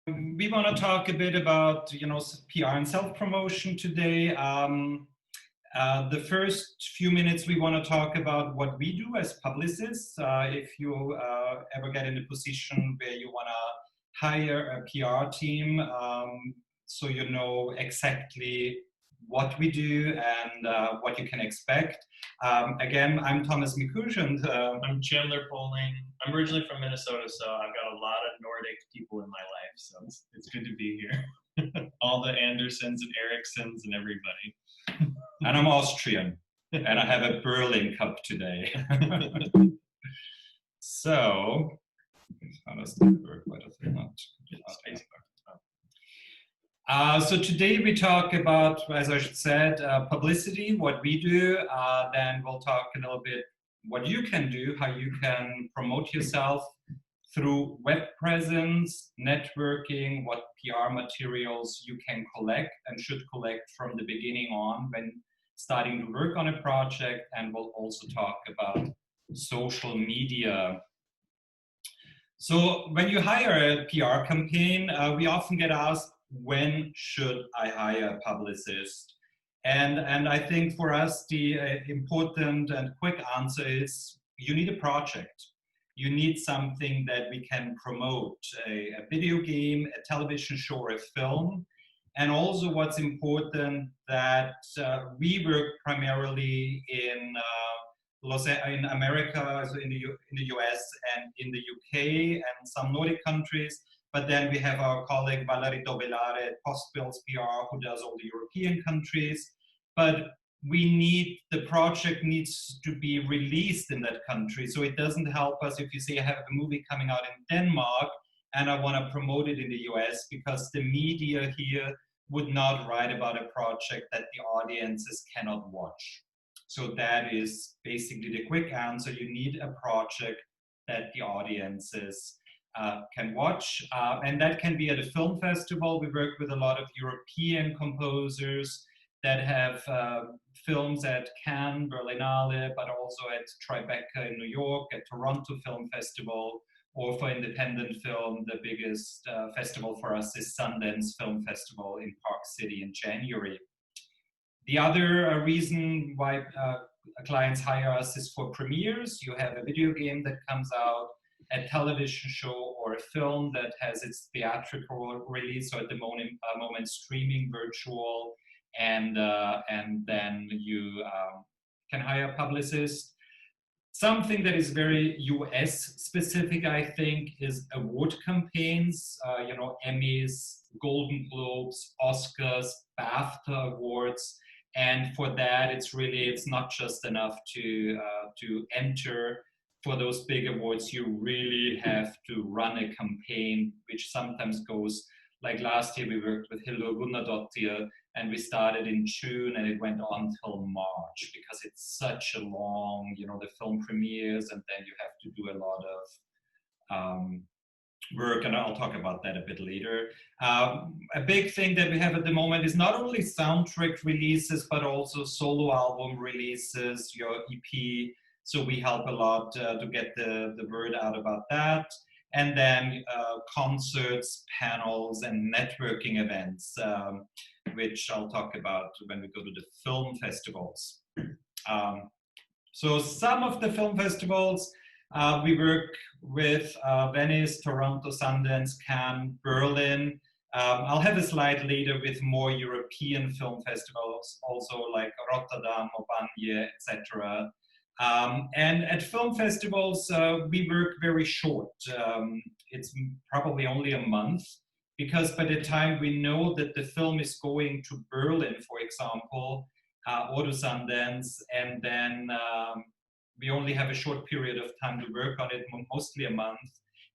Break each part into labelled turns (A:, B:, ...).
A: We want to talk a bit about, PR and self-promotion today. The first few minutes, we want to talk about what we do as publicists. If you ever get in a position where you want to hire a PR team, so you know exactly what we do and what you can expect. Again, I'm Thomas Mikusz, and
B: I'm Chandler Poling. I'm originally from Minnesota, so I've got a lot of Nordic people in my life, so it's good to be here. All the Andersons and Ericsons and everybody.
A: And I'm Austrian, and I have a Berlin Cup today. So, how does that work? Why does it not? So today we talk about, as I said, publicity, what we do. Then we'll talk a little bit what you can do, how you can promote yourself through web presence, networking, what PR materials you can collect and should collect from the beginning on when starting to work on a project. And we'll also talk about social media. So when you hire a PR campaign, we often get asked, when should I hire a publicist? And I think for us, the important and quick answer is you need a project. You need something that we can promote, a video game, a television show, or a film. And also what's important that we work primarily in America, so in the US and in the UK and some Nordic countries. But then we have our colleague Valerie Dobellare at Postbills PR who does all the European countries. But the project needs to be released in that country. So it doesn't help us if you say I have a movie coming out in Denmark and I want to promote it in the US, because the media here would not write about a project that the audiences cannot watch. So that is basically the quick answer. You need a project that the audiences can watch. And that can be at a film festival. We work with a lot of European composers that have films at Cannes, Berlinale, but also at Tribeca in New York, at Toronto Film Festival, or for independent film, the biggest festival for us is Sundance Film Festival in Park City in January. The other reason why clients hire us is for premieres. You have a video game that comes out, a television show, or a film that has its theatrical release, or at the moment streaming virtual, and then you can hire a publicist. Something that is very US specific, I think, is award campaigns, Emmys, Golden Globes, Oscars, BAFTA awards. And for that, it's not just enough to enter for those big awards. You really have to run a campaign, which sometimes goes, like last year we worked with Hildur Gunnardóttir, and we started in June and it went on till March, because it's such a long, the film premieres, and then you have to do a lot of work, and I'll talk about that a bit later. A big thing that we have at the moment is not only soundtrack releases, but also solo album releases, your EP. So we help a lot to get the word out about that. And then concerts, panels, and networking events, which I'll talk about when we go to the film festivals. So some of the film festivals, we work with Venice, Toronto, Sundance, Cannes, Berlin. I'll have a slide later with more European film festivals, also like Rotterdam, Aubagne, etc. And at film festivals, we work very short. It's probably only a month, because by the time we know that the film is going to Berlin, for example, or to Sundance, and then we only have a short period of time to work on it, mostly a month.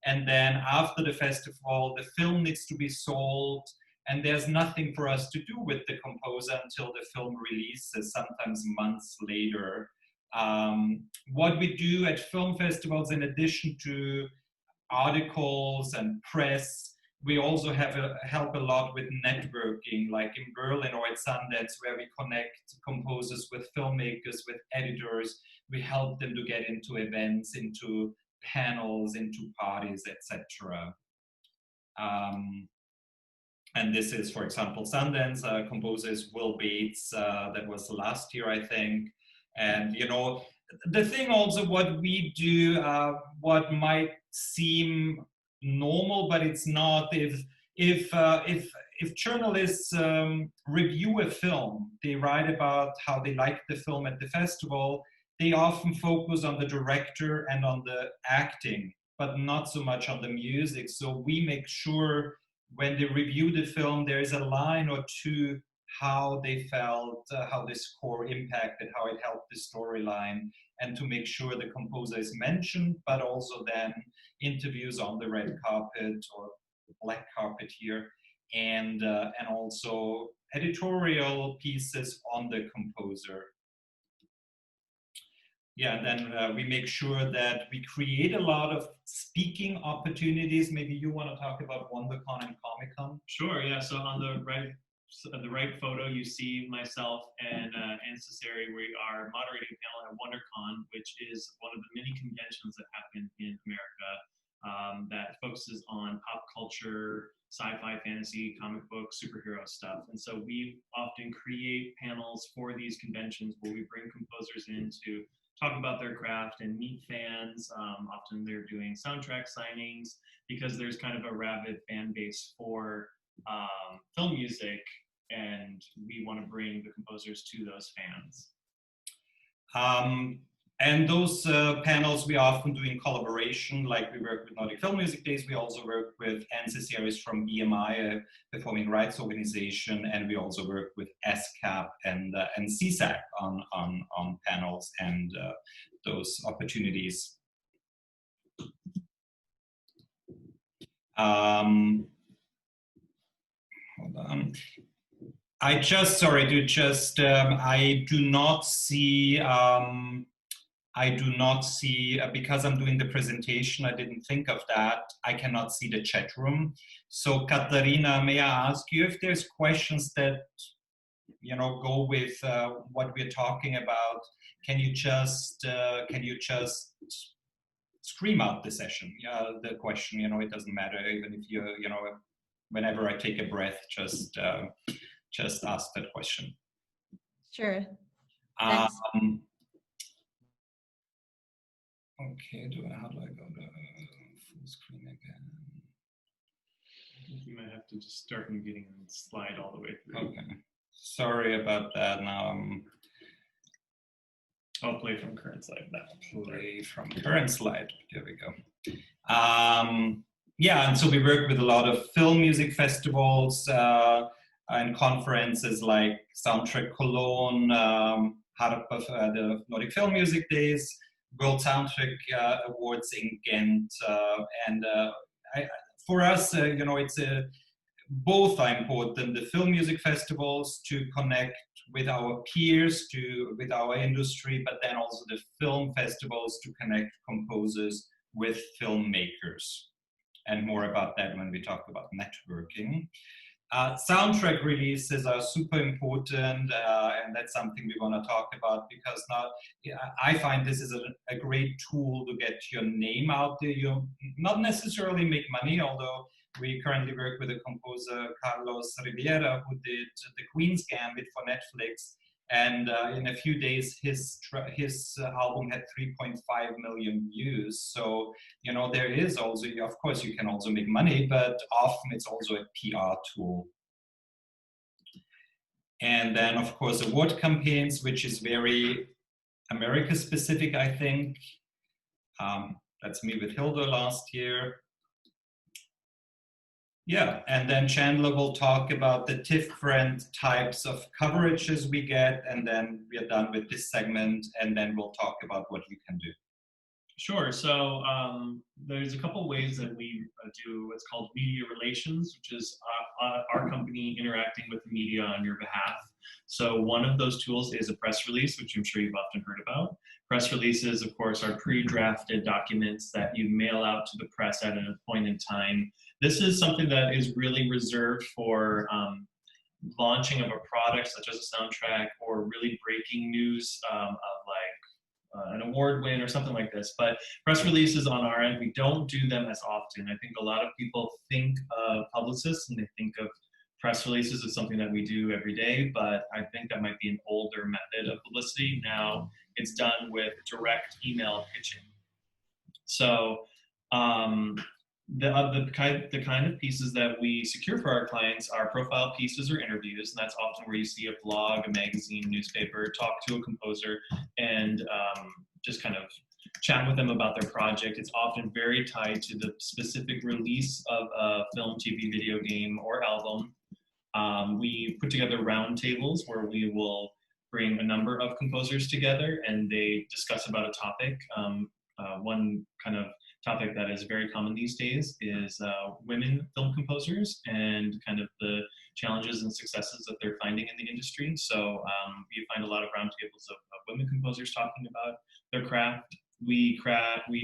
A: And then after the festival, the film needs to be sold, and there's nothing for us to do with the composer until the film releases, sometimes months later. What we do at film festivals, in addition to articles and press, we also help a lot with networking, like in Berlin or at Sundance, where we connect composers with filmmakers, with editors. We help them to get into events, into panels, into parties, etc. And this is, for example, Sundance. Composer is Will Bates. That was last year, I think. And you know, the thing also, what we do, what might seem normal, but it's not. If journalists review a film, they write about how they like the film at the festival. They often focus on the director and on the acting, but not so much on the music. So we make sure when they review the film, there is a line or two how they felt, how the score impacted, how it helped the storyline, and to make sure the composer is mentioned, but also then interviews on the red carpet or black carpet here, and also editorial pieces on the composer. Yeah, and then we make sure that we create a lot of speaking opportunities. Maybe you want to talk about WonderCon and Comic-Con?
B: Sure, yeah. So on the right photo, you see myself and Anne Cesare. We are moderating a panel at WonderCon, which is one of the many conventions that happen in America that focuses on pop culture, sci-fi, fantasy, comic book, superhero stuff. And so we often create panels for these conventions where we bring composers in to talk about their craft and meet fans. Often they're doing soundtrack signings because there's kind of a rabid fan base for film music, and we want to bring the composers to those fans.
A: And those panels we often do in collaboration, like we work with Nordic Film Music Days. We also work with Anne Cesare from BMI, a performing rights organization, and we also work with SCAP and CSAC on panels and those opportunities. Hold on. I do not see. I do not see, because I'm doing the presentation, I didn't think of that. I cannot see the chat room. So Katarina, may I ask you if there's questions that, you know, go with what we're talking about? Can you just scream out the session? The question, you know, it doesn't matter, even if you know, whenever I take a breath, just ask that question.
C: Sure. Thanks.
A: Okay, how do I go to full screen again?
B: You might have to just start from beginning and slide all the way through.
A: Okay, sorry about that. Now
B: I'll play from current slide now.
A: Play from current slide. There we go. Yeah, and so we work with a lot of film music festivals and conferences like Soundtrack Cologne, HARPA, the Nordic Film Music Days, World Soundtrack Awards in Ghent, and for us, you know, it's both are important. The film music festivals to connect with our peers, with our industry, but then also the film festivals to connect composers with filmmakers. And more about that when we talk about networking. Soundtrack releases are super important, and that's something we want to talk about because now I find this is a great tool to get your name out there. You not necessarily make money, although we currently work with a composer, Carlos Riviera, who did The Queen's Gambit for Netflix. And in a few days, his album had 3.5 million views. So, you know, there is also, of course, you can also make money, but often it's also a PR tool. And then, of course, award campaigns, which is very America specific, I think. That's me with Hilda last year. Yeah, and then Chandler will talk about the different types of coverages we get, and then we are done with this segment, and then we'll talk about what you can do.
B: Sure. So there's a couple ways that we do what's called media relations, which is our company interacting with the media on your behalf. So one of those tools is a press release, which I'm sure you've often heard about. Press releases, of course, are pre-drafted documents that you mail out to the press at a point in time. This is something that is really reserved for launching of a product, such as a soundtrack, or really breaking news of like an award win or something like this. But press releases on our end, we don't do them as often. I think a lot of people think of publicists and they think of Press releases is something that we do every day, but I think that might be an older method of publicity. Now it's done with direct email pitching. So the kind of pieces that we secure for our clients are profile pieces or interviews, and that's often where you see a blog, a magazine, newspaper, talk to a composer, and just kind of chat with them about their project. It's often very tied to the specific release of a film, TV, video game, or album. We put together roundtables where we will bring a number of composers together and they discuss about a topic. One kind of topic that is very common these days is women film composers and kind of the challenges and successes that they're finding in the industry. So you find a lot of roundtables of women composers talking about their craft. We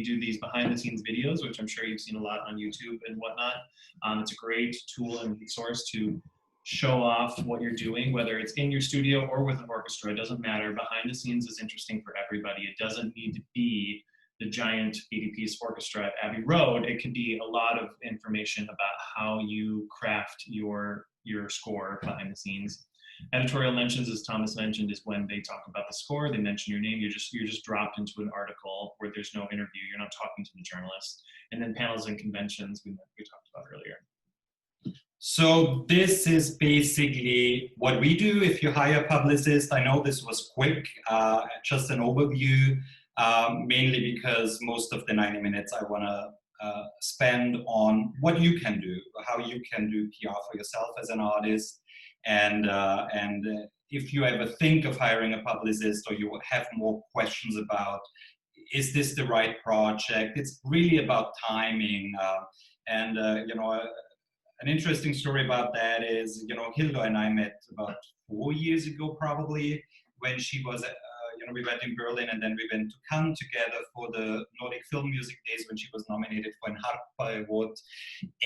B: do these behind the scenes videos, which I'm sure you've seen a lot on YouTube and whatnot. It's a great tool and resource to show off what you're doing, whether it's in your studio or with an orchestra. It doesn't matter. Behind the scenes is interesting for everybody. It doesn't need to be the giant 80-piece orchestra at Abbey Road. It can be a lot of information about how you craft your score behind the scenes. Editorial mentions, as Thomas mentioned, is when they talk about the score, they mention your name, you're just dropped into an article where there's no interview, you're not talking to the journalist. And then panels and conventions we talked about earlier.
A: So this is basically what we do if you hire a publicist. I know this was quick, just an overview, mainly because most of the 90 minutes I want to spend on what you can do, how you can do PR for yourself as an artist. And if you ever think of hiring a publicist or you have more questions about, is this the right project? It's really about timing. You know, an interesting story about that is, you know, Hilda and I met about 4 years ago, probably, when she was, you know, we met in Berlin and then we went to Cannes together for the Nordic Film Music Days when she was nominated for an HARPA award.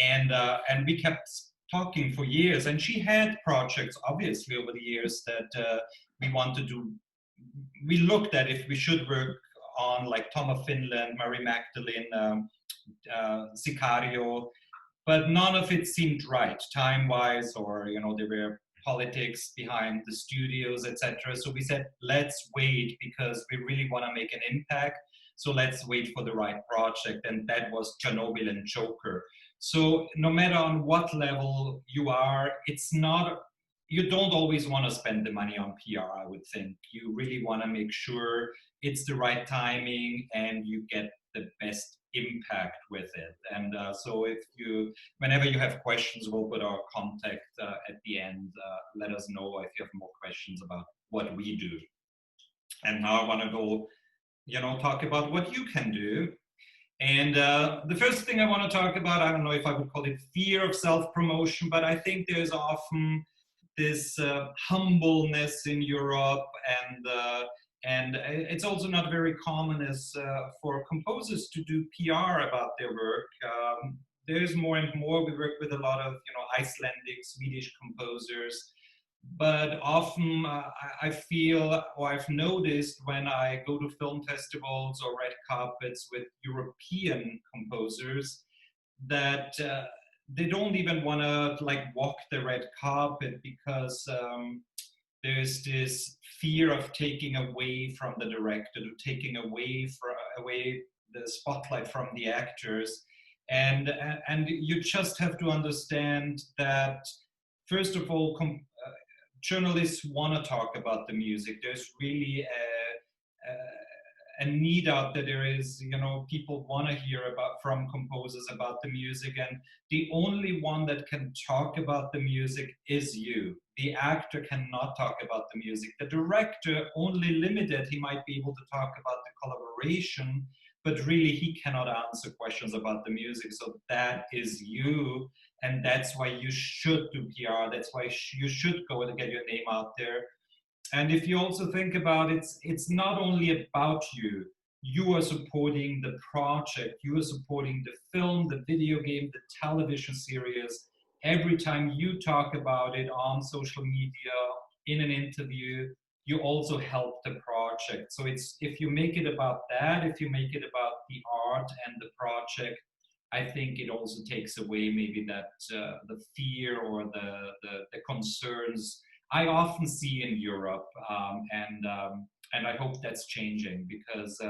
A: And we kept talking for years, and she had projects, obviously, over the years that we wanted to, we looked at if we should work on, like Tom of Finland, Marie Magdalene, Sicario, but none of it seemed right, time-wise, or, you know, there were politics behind the studios, etc. So we said, let's wait, because we really want to make an impact. So let's wait for the right project. And that was Chernobyl and Joker. So no matter on what level you are, it's not, you don't always want to spend the money on PR, I would think. You really want to make sure it's the right timing and you get the best impact with it. And so if you, whenever you have questions, we'll put our contact at the end. Let us know if you have more questions about what we do. And now I want to go, you know, talk about what you can do. And the first thing I want to talk about, I don't know if I would call it fear of self-promotion, but I think there's often this humbleness in Europe, and it's also not very common as for composers to do PR about their work. There's more and more. We work with a lot of, you know, Icelandic, Swedish composers, but often I feel, or I've noticed when I go to film festivals or red carpets with European composers, that they don't even want to like walk the red carpet because there's this fear of taking away from the director, taking away the spotlight from the actors, and you just have to understand that first of all, journalists want to talk about the music. There's really a need out there. There is, you know, people want to hear from composers about the music, and the only one that can talk about the music is you. The actor cannot talk about the music. The director, only limited, he might be able to talk about the collaboration, but really he cannot answer questions about the music. So that is you, and that's why you should do PR. That's why you should go and get your name out there. And if you also think about it, it's not only about you. You are supporting the project. You are supporting the film, the video game, the television series. Every time you talk about it on social media, in an interview, you also help the project. So it's, if you make it about that, if you make it about the art and the project, I think it also takes away maybe that the fear or the concerns I often see in Europe, and I hope that's changing because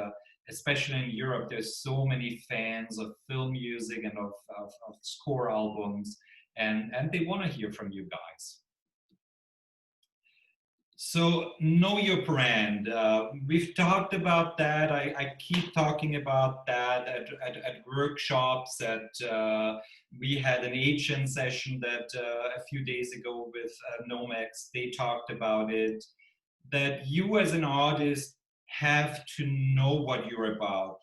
A: especially in Europe, there's so many fans of film music and of score albums, and they want to hear from you guys. So know your brand. We've talked about that. I keep talking about that at workshops. We had an agent session that a few days ago with NOMEX. They talked about it. That you as an artist have to know what you're about.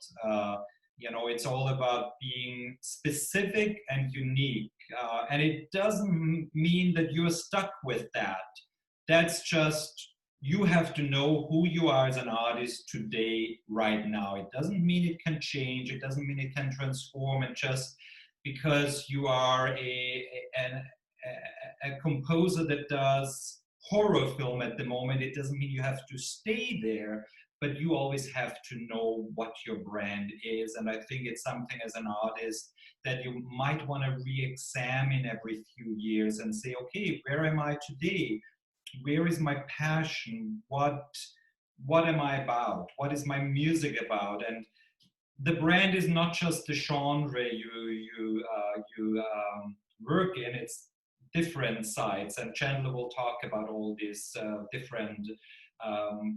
A: It's all about being specific and unique. And it doesn't mean that you're stuck with that. That's just, you have to know who you are as an artist today, right now. It doesn't mean it can change. It doesn't mean it can transform. And just because you are a composer that does horror film at the moment, it doesn't mean you have to stay there, but you always have to know what your brand is. And I think it's something as an artist that you might want to re-examine every few years and say, okay, where am I today? Where is my passion? What am I about? What is my music about? And the brand is not just the genre you work in. It's different sides. And Chandler will talk about all these different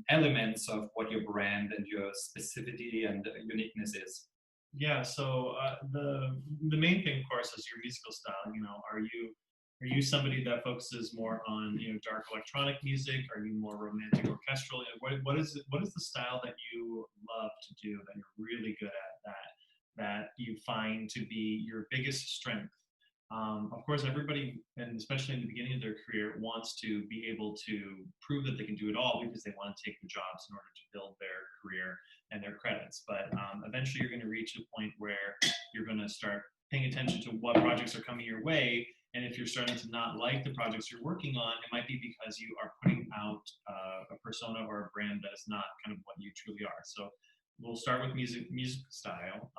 A: elements of what your brand and your specificity and uniqueness is.
B: Yeah. So the main thing, of course, is your musical style. Are you somebody that focuses more on dark electronic music? Are you more romantic orchestral? What is the style that you love to do, that you're really good at, that you find to be your biggest strength? Of course, everybody, and especially in the beginning of their career, wants to be able to prove that they can do it all because they want to take the jobs in order to build their career and their credits. But eventually, you're going to reach a point where you're going to start paying attention to what projects are coming your way. And if you're starting to not like the projects you're working on, it might be because you are putting out a persona or a brand that is not kind of what you truly are. So we'll start with music style,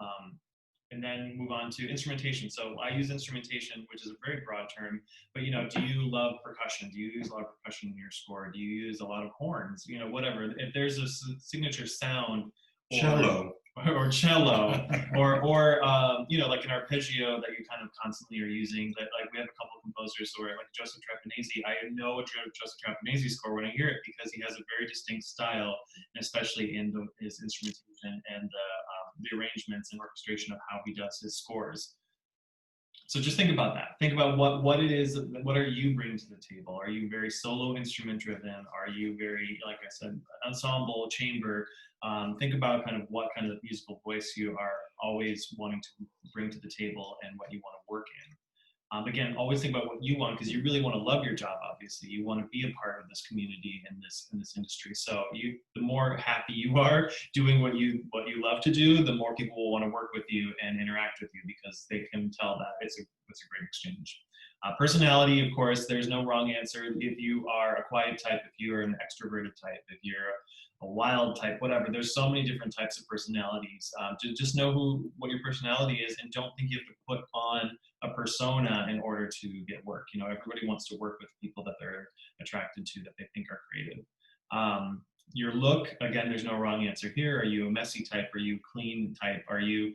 B: and then move on to instrumentation. So I use instrumentation, which is a very broad term, but do you love percussion? Do you use a lot of percussion in your score? Do you use a lot of horns? Whatever. If there's a signature sound,
A: cello.
B: Or cello, or like an arpeggio that you kind of constantly are using. That, like, we have a couple of composers where, like Joseph Trapanese, I know a Joseph Trapanese score when I hear it because he has a very distinct style, and especially in his instrumentation and the arrangements and orchestration of how he does his scores. So just think about that. Think about what it is. What are you bringing to the table? Are you very solo instrument driven? Are you very, like I said, ensemble, chamber? Think about kind of what kind of musical voice you are always wanting to bring to the table and what you want to work in. Again, always think about what you want, because you really want to love your job. Obviously, you want to be a part of this community and this industry. So the more happy you are doing what you love to do, the more people will want to work with you and interact with you, because they can tell that it's a great exchange. Personality, of course, there's no wrong answer. If you are a quiet type, if you're an extroverted type, if you're a wild type, whatever. There's so many different types of personalities. Just know what your personality is, and don't think you have to put on a persona in order to get work. Everybody wants to work with people that they're attracted to, that they think are creative. Your look, again, there's no wrong answer here. Are you a messy type? Are you clean type? Are you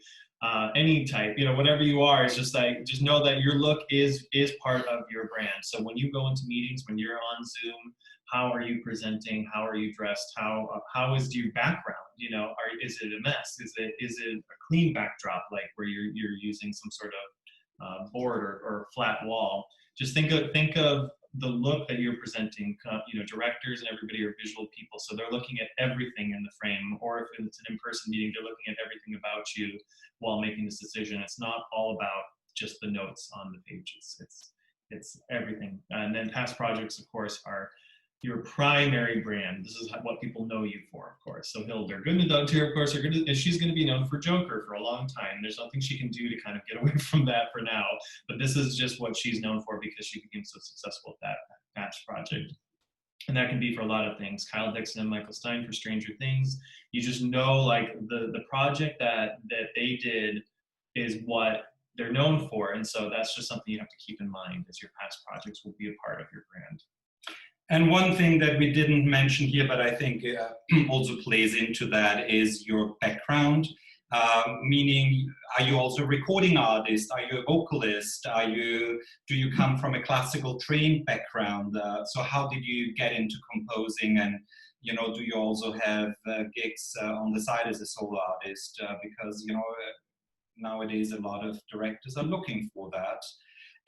B: any type? Whatever you are, it's just know that your look is part of your brand. So when you go into meetings, when you're on Zoom, how are you presenting? How are you dressed? How is your background? Is it a mess? Is it a clean backdrop, like where you're using some sort of board or flat wall? Just think of the look that you're presenting. Directors and everybody are visual people, so they're looking at everything in the frame. Or if it's an in-person meeting, they're looking at everything about you while making this decision. It's not all about just the notes on the page. It's everything. And then past projects, of course, are your primary brand. This is what people know you for, of course. So Hildur Gudnadottir here, of course, she's going to be known for Joker for a long time. There's nothing she can do to kind of get away from that for now. But this is just what she's known for because she became so successful at that past project. And that can be for a lot of things. Kyle Dixon and Michael Stein for Stranger Things. You just know, like, the project that they did is what they're known for. And so that's just something you have to keep in mind, as your past projects will be a part of your brand.
A: And one thing that we didn't mention here, but I think also plays into that, is your background. Meaning, are you also a recording artist? Are you a vocalist? Do you come from a classical trained background? So how did you get into composing? And do you also have gigs on the side as a solo artist? Because nowadays a lot of directors are looking for that.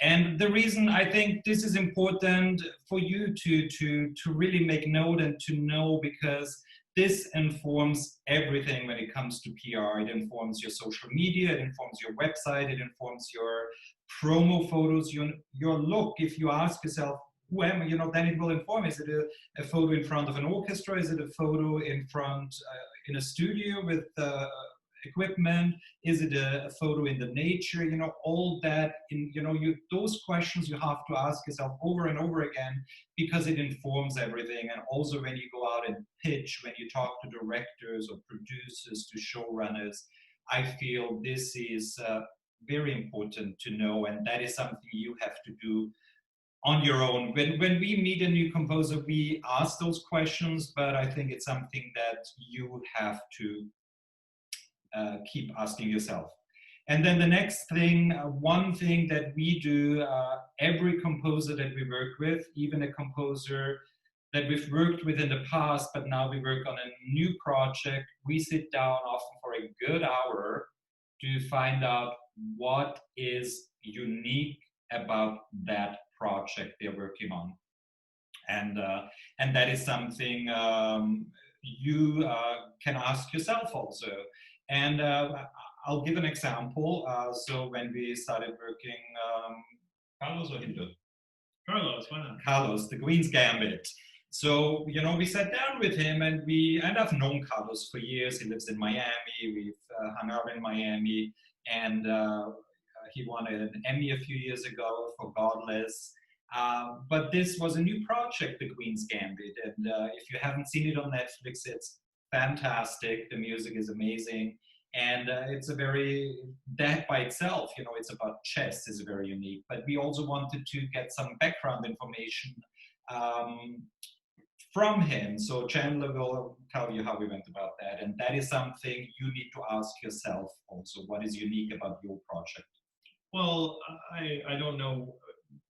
A: And the reason I think this is important for you to really make note and to know, because this informs everything when it comes to PR. It informs your social media, it informs your website, it informs your promo photos, your look. If you ask yourself, who am I, then it will inform. Is it a photo in front of an orchestra? Is it a photo in front in a studio with equipment? Is it a photo in the nature? All that, those questions you have to ask yourself over and over again, because it informs everything. And also when you go out and pitch, when you talk to directors or producers, to showrunners, I feel this is very important to know, and that is something you have to do on your own. When we meet a new composer, we ask those questions, but I think it's something that you have to keep asking yourself. And then the next thing, one thing that we do, every composer that we work with, even a composer that we've worked with in the past, but now we work on a new project, we sit down often for a good hour to find out what is unique about that project they're working on. And that is something you can ask yourself also. And I'll give an example. So when we started working, Carlos or Hildo?
B: Carlos, why not?
A: Carlos, the Queen's Gambit. So, we sat down with him, and I've known Carlos for years. He lives in Miami. We've hung out in Miami, and he won an Emmy a few years ago for Godless. But this was a new project, The Queen's Gambit. And if you haven't seen it on Netflix, it's fantastic. The music is amazing. And it's that by itself, it's about chess, is very unique. But we also wanted to get some background information from him. So Chandler will tell you how we went about that. And that is something you need to ask yourself also. What is unique about your project?
B: Well, I don't know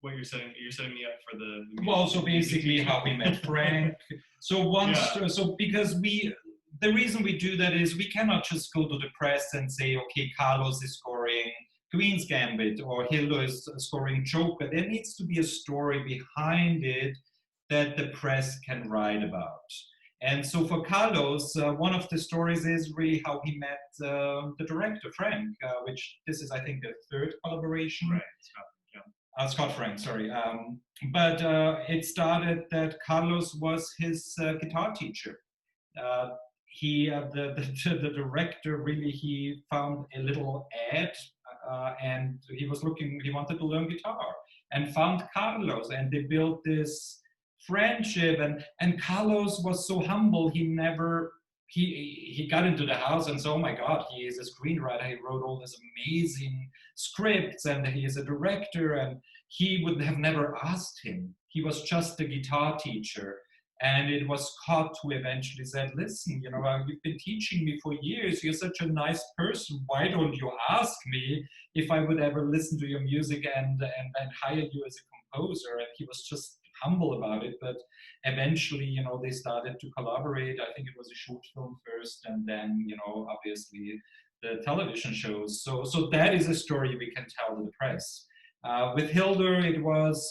B: what you're setting. You're setting me up for the
A: well, so basically how we met Frank. So because the reason we do that is we cannot just go to the press and say, okay, Carlos is scoring Queen's Gambit or Hildo is scoring Joker. There needs to be a story behind it that the press can write about. And so for Carlos, one of the stories is really how he met the director, Frank, which this is, I think, the third collaboration.
B: Right,
A: Scott Frank, sorry. But it started that Carlos was his guitar teacher. The director really, he found a little ad and he wanted to learn guitar and found Carlos, and they built this friendship, and Carlos was so humble. He got into the house and so, oh my God, he is a screenwriter. He wrote all these amazing scripts and he is a director, and he would have never asked him. He was just a guitar teacher. And it was Scott who eventually said, listen, you've been teaching me for years. You're such a nice person. Why don't you ask me if I would ever listen to your music and hire you as a composer? And he was just humble about it. But eventually, they started to collaborate. I think it was a short film first, and then, obviously the television shows. So that is a story we can tell to the press. With Hilda, it was,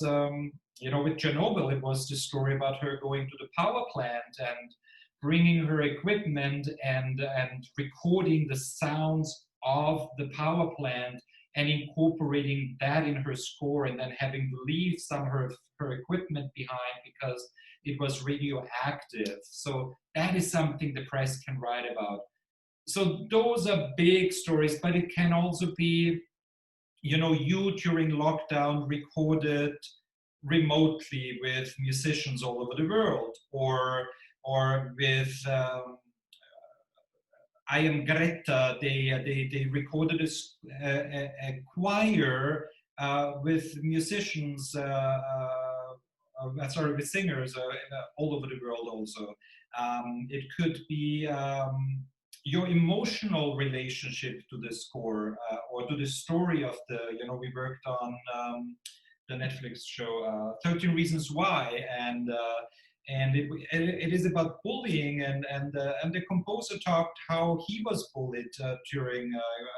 A: with Chernobyl, it was the story about her going to the power plant and bringing her equipment and recording the sounds of the power plant and incorporating that in her score, and then having to leave some of her equipment behind because it was radioactive. So that is something the press can write about. So those are big stories, but it can also be, you during lockdown recorded remotely with musicians all over the world, or with I Am Greta, they recorded a choir with musicians, sorry, with singers all over the world also. It could be your emotional relationship to the score or to the story of the, we worked on the Netflix show 13 Reasons Why, and it is about bullying, and the composer talked how he was bullied during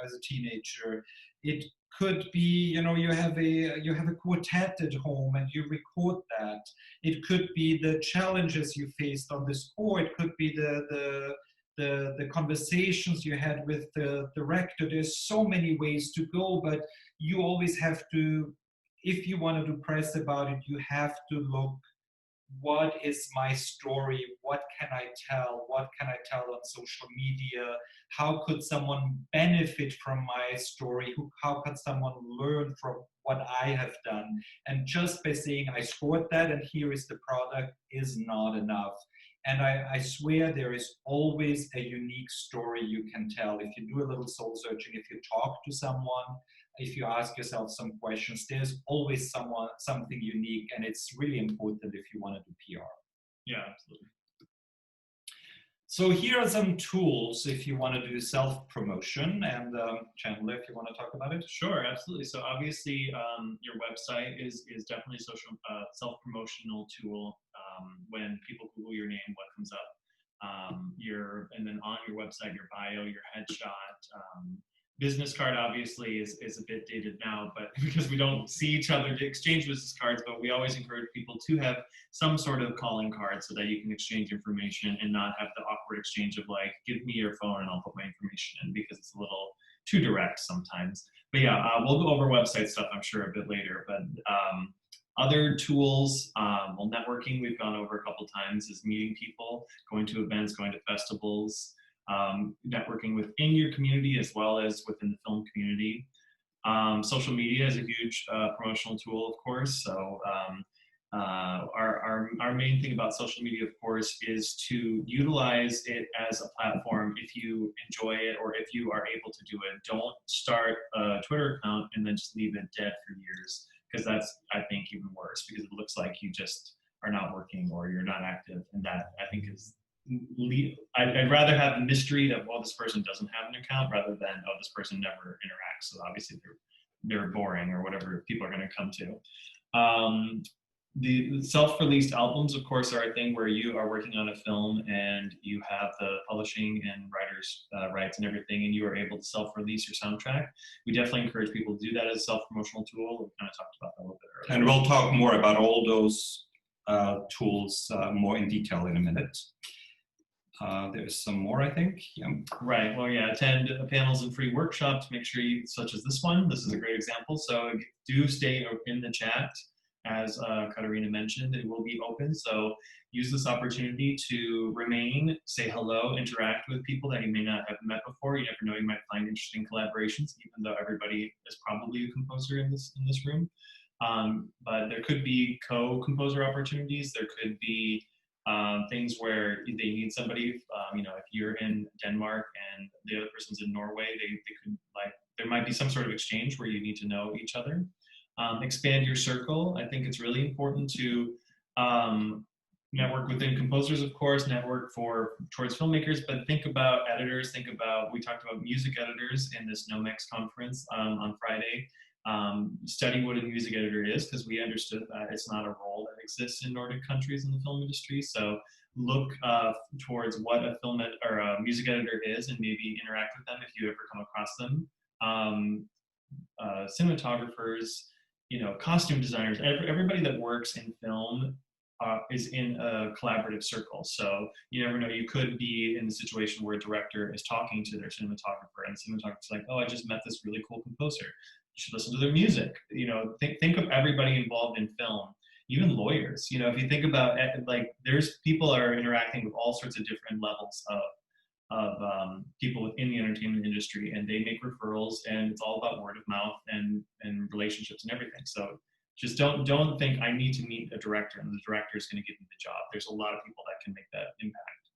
A: as a teenager. It could be, you have a quartet at home and you record that. It could be the challenges you faced on the score. It could be the conversations you had with the director. There's so many ways to go, but you always have to, if you want to do press about it, you have to look, what is my story? What can I tell? What can I tell on social media? How could someone benefit from my story? How could someone learn from what I have done? And just by saying I scored that and here is the product is not enough. And I swear there is always a unique story you can tell. If you do a little soul searching, if you talk to someone, if you ask yourself some questions, there's always something unique, and it's really important if you want to do PR.
B: Yeah, absolutely.
A: So here are some tools if you want to do self-promotion, and Chandler, if you want to talk about it.
B: Sure, absolutely. So obviously, your website is definitely a social self-promotional tool. When people Google your name, what comes up? And then on your website, your bio, your headshot. Business card obviously is a bit dated now, but because we don't see each other to exchange business cards, but we always encourage people to have some sort of calling card so that you can exchange information and not have the awkward exchange of like, give me your phone and I'll put my information in, because it's a little too direct sometimes. But yeah, we'll go over website stuff, I'm sure, a bit later. But other tools, well, networking we've gone over a couple times, is meeting people, going to events, going to festivals, networking within your community as well as within the film community. Social media is a huge promotional tool, of course. So our main thing about social media, of course, is to utilize it as a platform if you enjoy it or if you are able to do it. Don't start a Twitter account and then just leave it dead for years, because that's, I think, even worse, because it looks like you just are not working or you're not active, and that, I think, is I'd rather have the mystery of, well, this person doesn't have an account, rather than, oh, this person never interacts, so obviously they're boring, or whatever people are going to come to. The self-released albums, of course, are a thing where you are working on a film and you have the publishing and writers' rights and everything, and you are able to self-release your soundtrack. We definitely encourage people to do that as a self-promotional tool. We kind of talked about that a little bit earlier.
A: And we'll talk more about all those tools more in detail in a minute. There's some more, I think. Yeah.
B: Right. Well, yeah. Attend panels and free workshops. Make sure you, such as this one. This is a great example. So do stay in the chat, as Katarina mentioned. It will be open. So use this opportunity to remain, say hello, interact with people that you may not have met before. You never know, you might find interesting collaborations, even though everybody is probably a composer in this room. But there could be co-composer opportunities. There could be things where they need somebody, if you're in Denmark and the other person's in Norway, they could, like, there might be some sort of exchange where you need to know each other. Expand your circle. I think it's really important to network within composers, of course, network towards filmmakers, but think about editors, we talked about music editors in this NOMEX conference on Friday. Study what a music editor is, because we understood that it's not a role that exists in Nordic countries in the film industry. So look towards what a music editor is, and maybe interact with them if you ever come across them. Cinematographers, costume designers, everybody that works in film is in a collaborative circle. So you never know, you could be in a situation where a director is talking to their cinematographer, and the cinematographer's like, oh, I just met this really cool composer. You should listen to their music. Think of everybody involved in film, even lawyers. If you think about it, like, there's people are interacting with all sorts of different levels of people within the entertainment industry, and they make referrals, and it's all about word of mouth and relationships and everything. So just don't think I need to meet a director and the director is going to give me the job. There's a lot of people that can make that impact.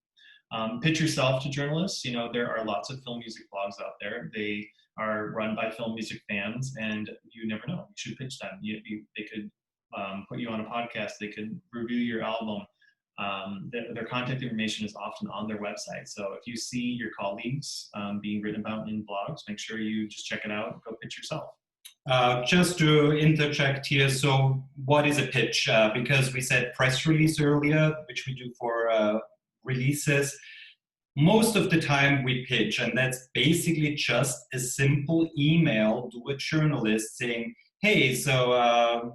B: Pitch yourself to journalists. There are lots of film music blogs out there. They are run by film music fans, and you never know. You should pitch them. They could put you on a podcast. They could review your album. Their contact information is often on their website. So if you see your colleagues being written about in blogs, make sure you just check it out and go pitch yourself.
A: Just to interject here, so what is a pitch? Because we said press release earlier, which we do for releases. Most of the time we pitch, and that's basically just a simple email to a journalist saying, hey, so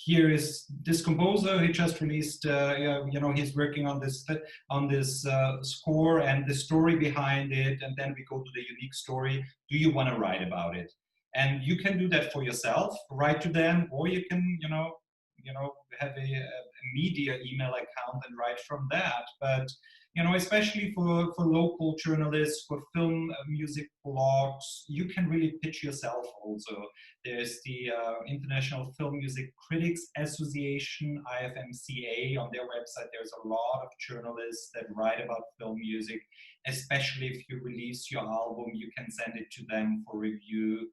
A: here is this composer. He just released, he's working on this score and the story behind it, and then we go to the unique story. Do you want to write about it? And you can do that for yourself, write to them, or you can, have a media email account and write from that. But especially for local journalists, for film music blogs, you can really pitch yourself also. There's the International Film Music Critics Association, IFMCA. On their website, there's a lot of journalists that write about film music, especially if you release your album, you can send it to them for review.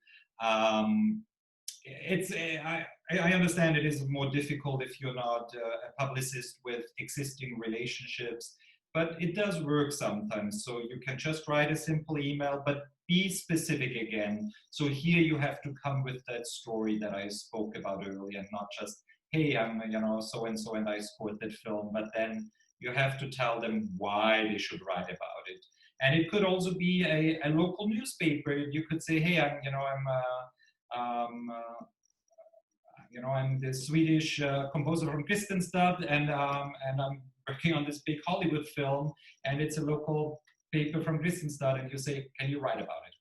A: I understand it is more difficult if you're not a publicist with existing relationships, but it does work sometimes. So you can just write a simple email, but be specific again. So here you have to come with that story that I spoke about earlier, and not just, hey, I'm so-and-so and I scored that film, but then you have to tell them why they should write about it. And it could also be a local newspaper. You could say, hey, I'm the Swedish composer from Kristianstad, and I'm working on this big Hollywood film, and it's a local paper from Kristianstad, and you say, can you write about it?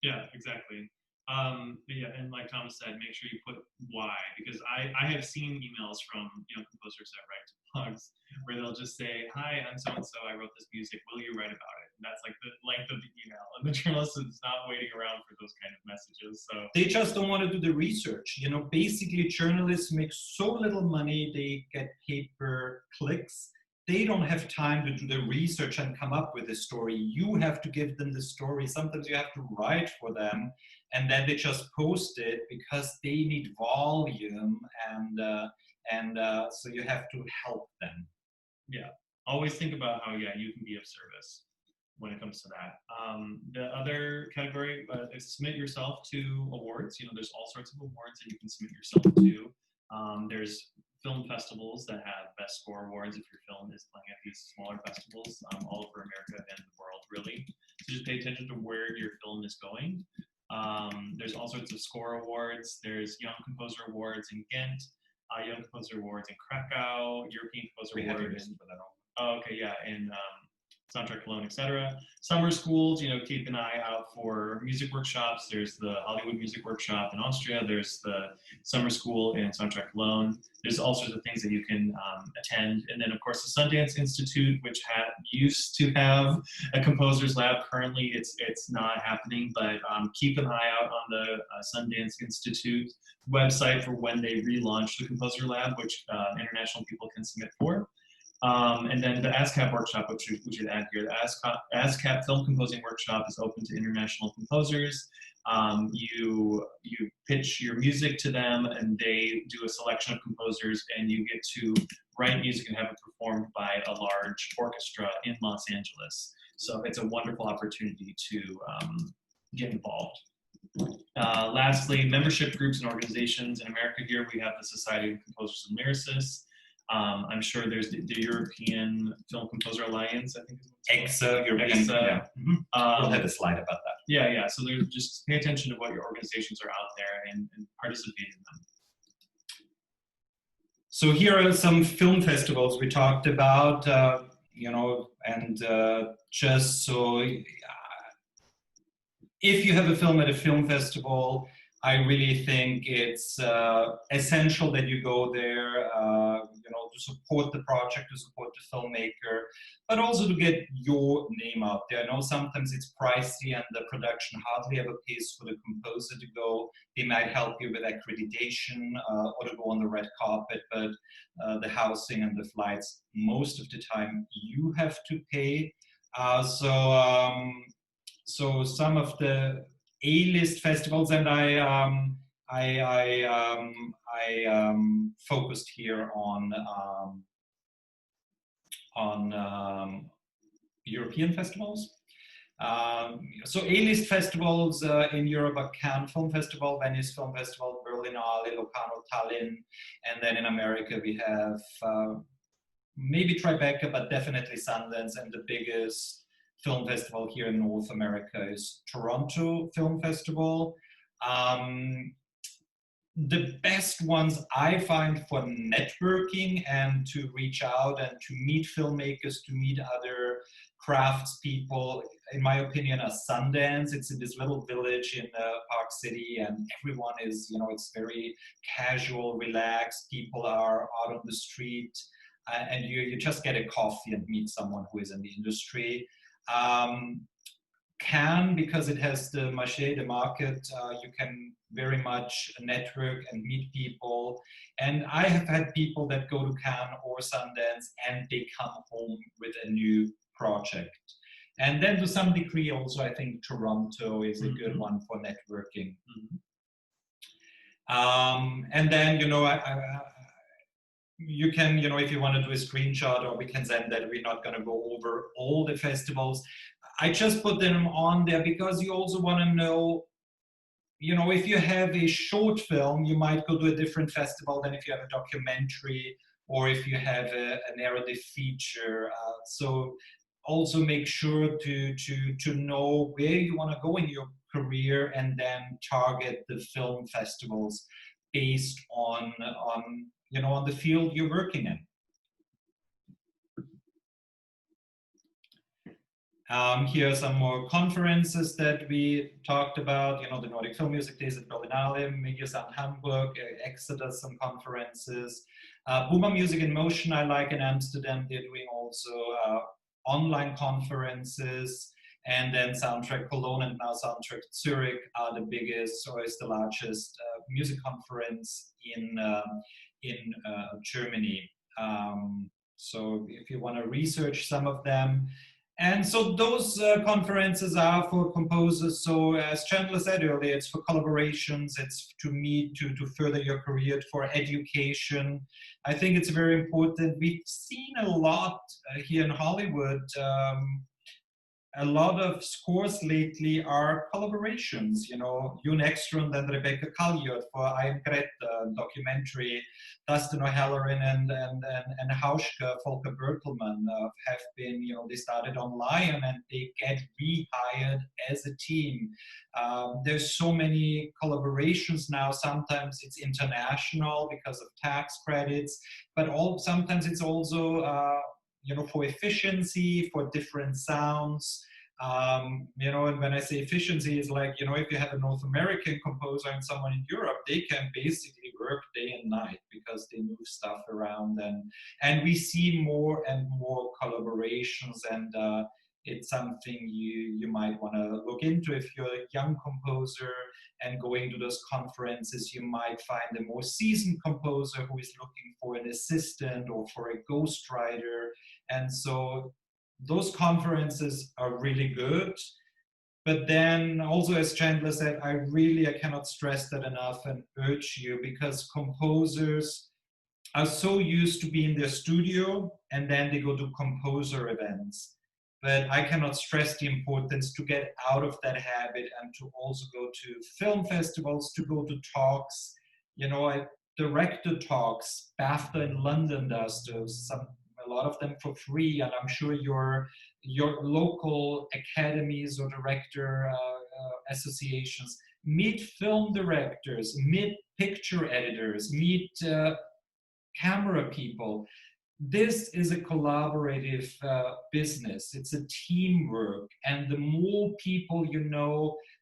B: Yeah, exactly. And like Thomas said, make sure you put why, because I have seen emails from composers that write to blogs where they'll just say, hi, I'm so-and-so, I wrote this music, will you write about it? And that's like the length of the email, and the journalist is not waiting around for those kind of messages. So
A: they just don't want to do the research. Basically journalists make so little money, they get paid per clicks. They don't have time to do the research and come up with a story. You have to give them the story. Sometimes you have to write for them, and then they just post it because they need volume, and so you have to help them.
B: Yeah, always think about how you can be of service when it comes to that. The other category is submit yourself to awards. There's all sorts of awards that you can submit yourself to. There's film festivals that have best score awards if your film is playing at these smaller festivals all over America and the world, really. So just pay attention to where your film is going. There's all sorts of score awards. There's Young Composer Awards in Ghent, Young Composer Awards in Krakow, European Composer Awards. In Soundtrack Cologne, etc. Summer schools, keep an eye out for music workshops. There's the Hollywood Music Workshop in Austria. There's the summer school in Soundtrack Cologne. There's all sorts of things that you can attend. And then, of course, the Sundance Institute, which used to have a composer's lab. Currently, it's not happening, but keep an eye out on the Sundance Institute website for when they relaunch the composer lab, which international people can submit for. And then the ASCAP workshop, which we should add here, the ASCAP Film Composing Workshop is open to international composers. You pitch your music to them, and they do a selection of composers, and you get to write music and have it performed by a large orchestra in Los Angeles. So it's a wonderful opportunity to get involved. Lastly, membership groups and organizations. In America here, we have the Society of Composers and Lyricists. I'm sure there's the European Film Composer Alliance, I think.
A: EXA, European. Yeah. We'll have a slide about that.
B: Yeah. So there's just pay attention to what your organizations are out there and participate in them.
A: So here are some film festivals we talked about, and just so if you have a film at a film festival, I really think it's essential that you go there, to support the project, to support the filmmaker, but also to get your name out there. I know sometimes it's pricey and the production hardly ever pays for the composer to go. They might help you with accreditation or to go on the red carpet, but the housing and the flights, most of the time, you have to pay. So some of the A-list festivals, and I focused here on European festivals. So A-list festivals in Europe are Cannes Film Festival, Venice Film Festival, Berlinale, Locarno, Tallinn, and then in America we have maybe Tribeca, but definitely Sundance, and the biggest film festival here in North America is Toronto Film Festival. The best ones I find for networking and to reach out and to meet filmmakers, to meet other craftspeople, in my opinion, are Sundance. It's in this little village in Park City, and everyone is, it's very casual, relaxed. People are out on the street, and you just get a coffee and meet someone who is in the industry. Cannes, because it has the marché, the market, you can very much network and meet people. And I have had people that go to Cannes or Sundance and they come home with a new project. And then to some degree also, I think Toronto is a good one for networking. And then, you can, if you want to do a screenshot, or we can send that. We're not going to go over all the festivals. I just put them on there because you also want to know, if you have a short film, you might go to a different festival than if you have a documentary or if you have a narrative feature. So also make sure to know where you want to go in your career and then target the film festivals based on the field you're working in. Here are some more conferences that we talked about. The Nordic Film Music Days at Berlinale, Mikusz in Hamburg, Exeter, some conferences. Boomer Music in Motion, I like in Amsterdam. They're doing also online conferences. And then Soundtrack Cologne and now Soundtrack Zurich are the biggest, or is the largest music conference in Germany. So if you want to research some of them. And so those conferences are for composers. So as Chandler said earlier, it's for collaborations, it's to meet, to further your career, for education. I think it's very important. We've seen a lot here in Hollywood. A lot of scores lately are collaborations, June Ekstrand and Rebecca Calliot for I Am Greta documentary, Dustin O'Halloran and Hauschka, Volker Bertelmann have been, they started on Lion and they get rehired as a team. There's so many collaborations now. Sometimes it's international because of tax credits, but sometimes it's also for efficiency, for different sounds. And when I say efficiency, it's like, if you have a North American composer and someone in Europe, they can basically work day and night because they move stuff around. And we see more and more collaborations, and it's something you might want to look into. If you're a young composer and going to those conferences, you might find a more seasoned composer who is looking for an assistant or for a ghostwriter. And so those conferences are really good. But then also, as Chandler said, I cannot stress that enough and urge you, because composers are so used to be in their studio and then they go to composer events. But I cannot stress the importance to get out of that habit and to also go to film festivals, to go to talks. I directed talks. BAFTA in London does those, a lot of them for free, and I'm sure your local academies or director associations. Meet film directors, meet picture editors, meet camera people. This is a collaborative business. It's a teamwork, and the more people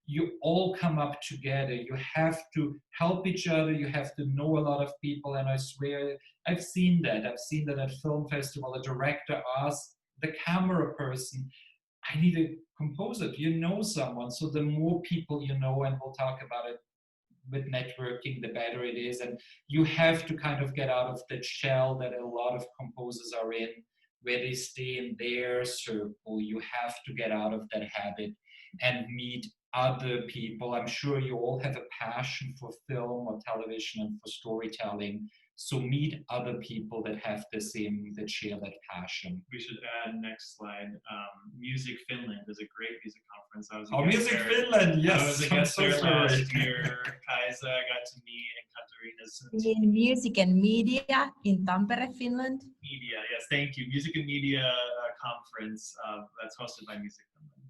A: you all come up together. You have to help each other. You have to know a lot of people. And I swear, I've seen that. I've seen that at film festival. A director asks the camera person, I need a composer. Do you know someone? So the more people you know, and we'll talk about it with networking, the better it is. And you have to kind of get out of that shell that a lot of composers are in, where they stay in their circle. You have to get out of that habit and meet other people. I'm sure you all have a passion for film or television and for storytelling. So meet other people that have the same, that share that passion.
B: We should add, next slide, Music Finland is a great music conference. I was
A: Music Finland, yes.
B: I was a guest there last year. Kaisa, I got to meet, and Katarina's
C: In music and media in Tampere, Finland.
B: Media, yes, thank you. Music and Media conference that's hosted by Music Finland.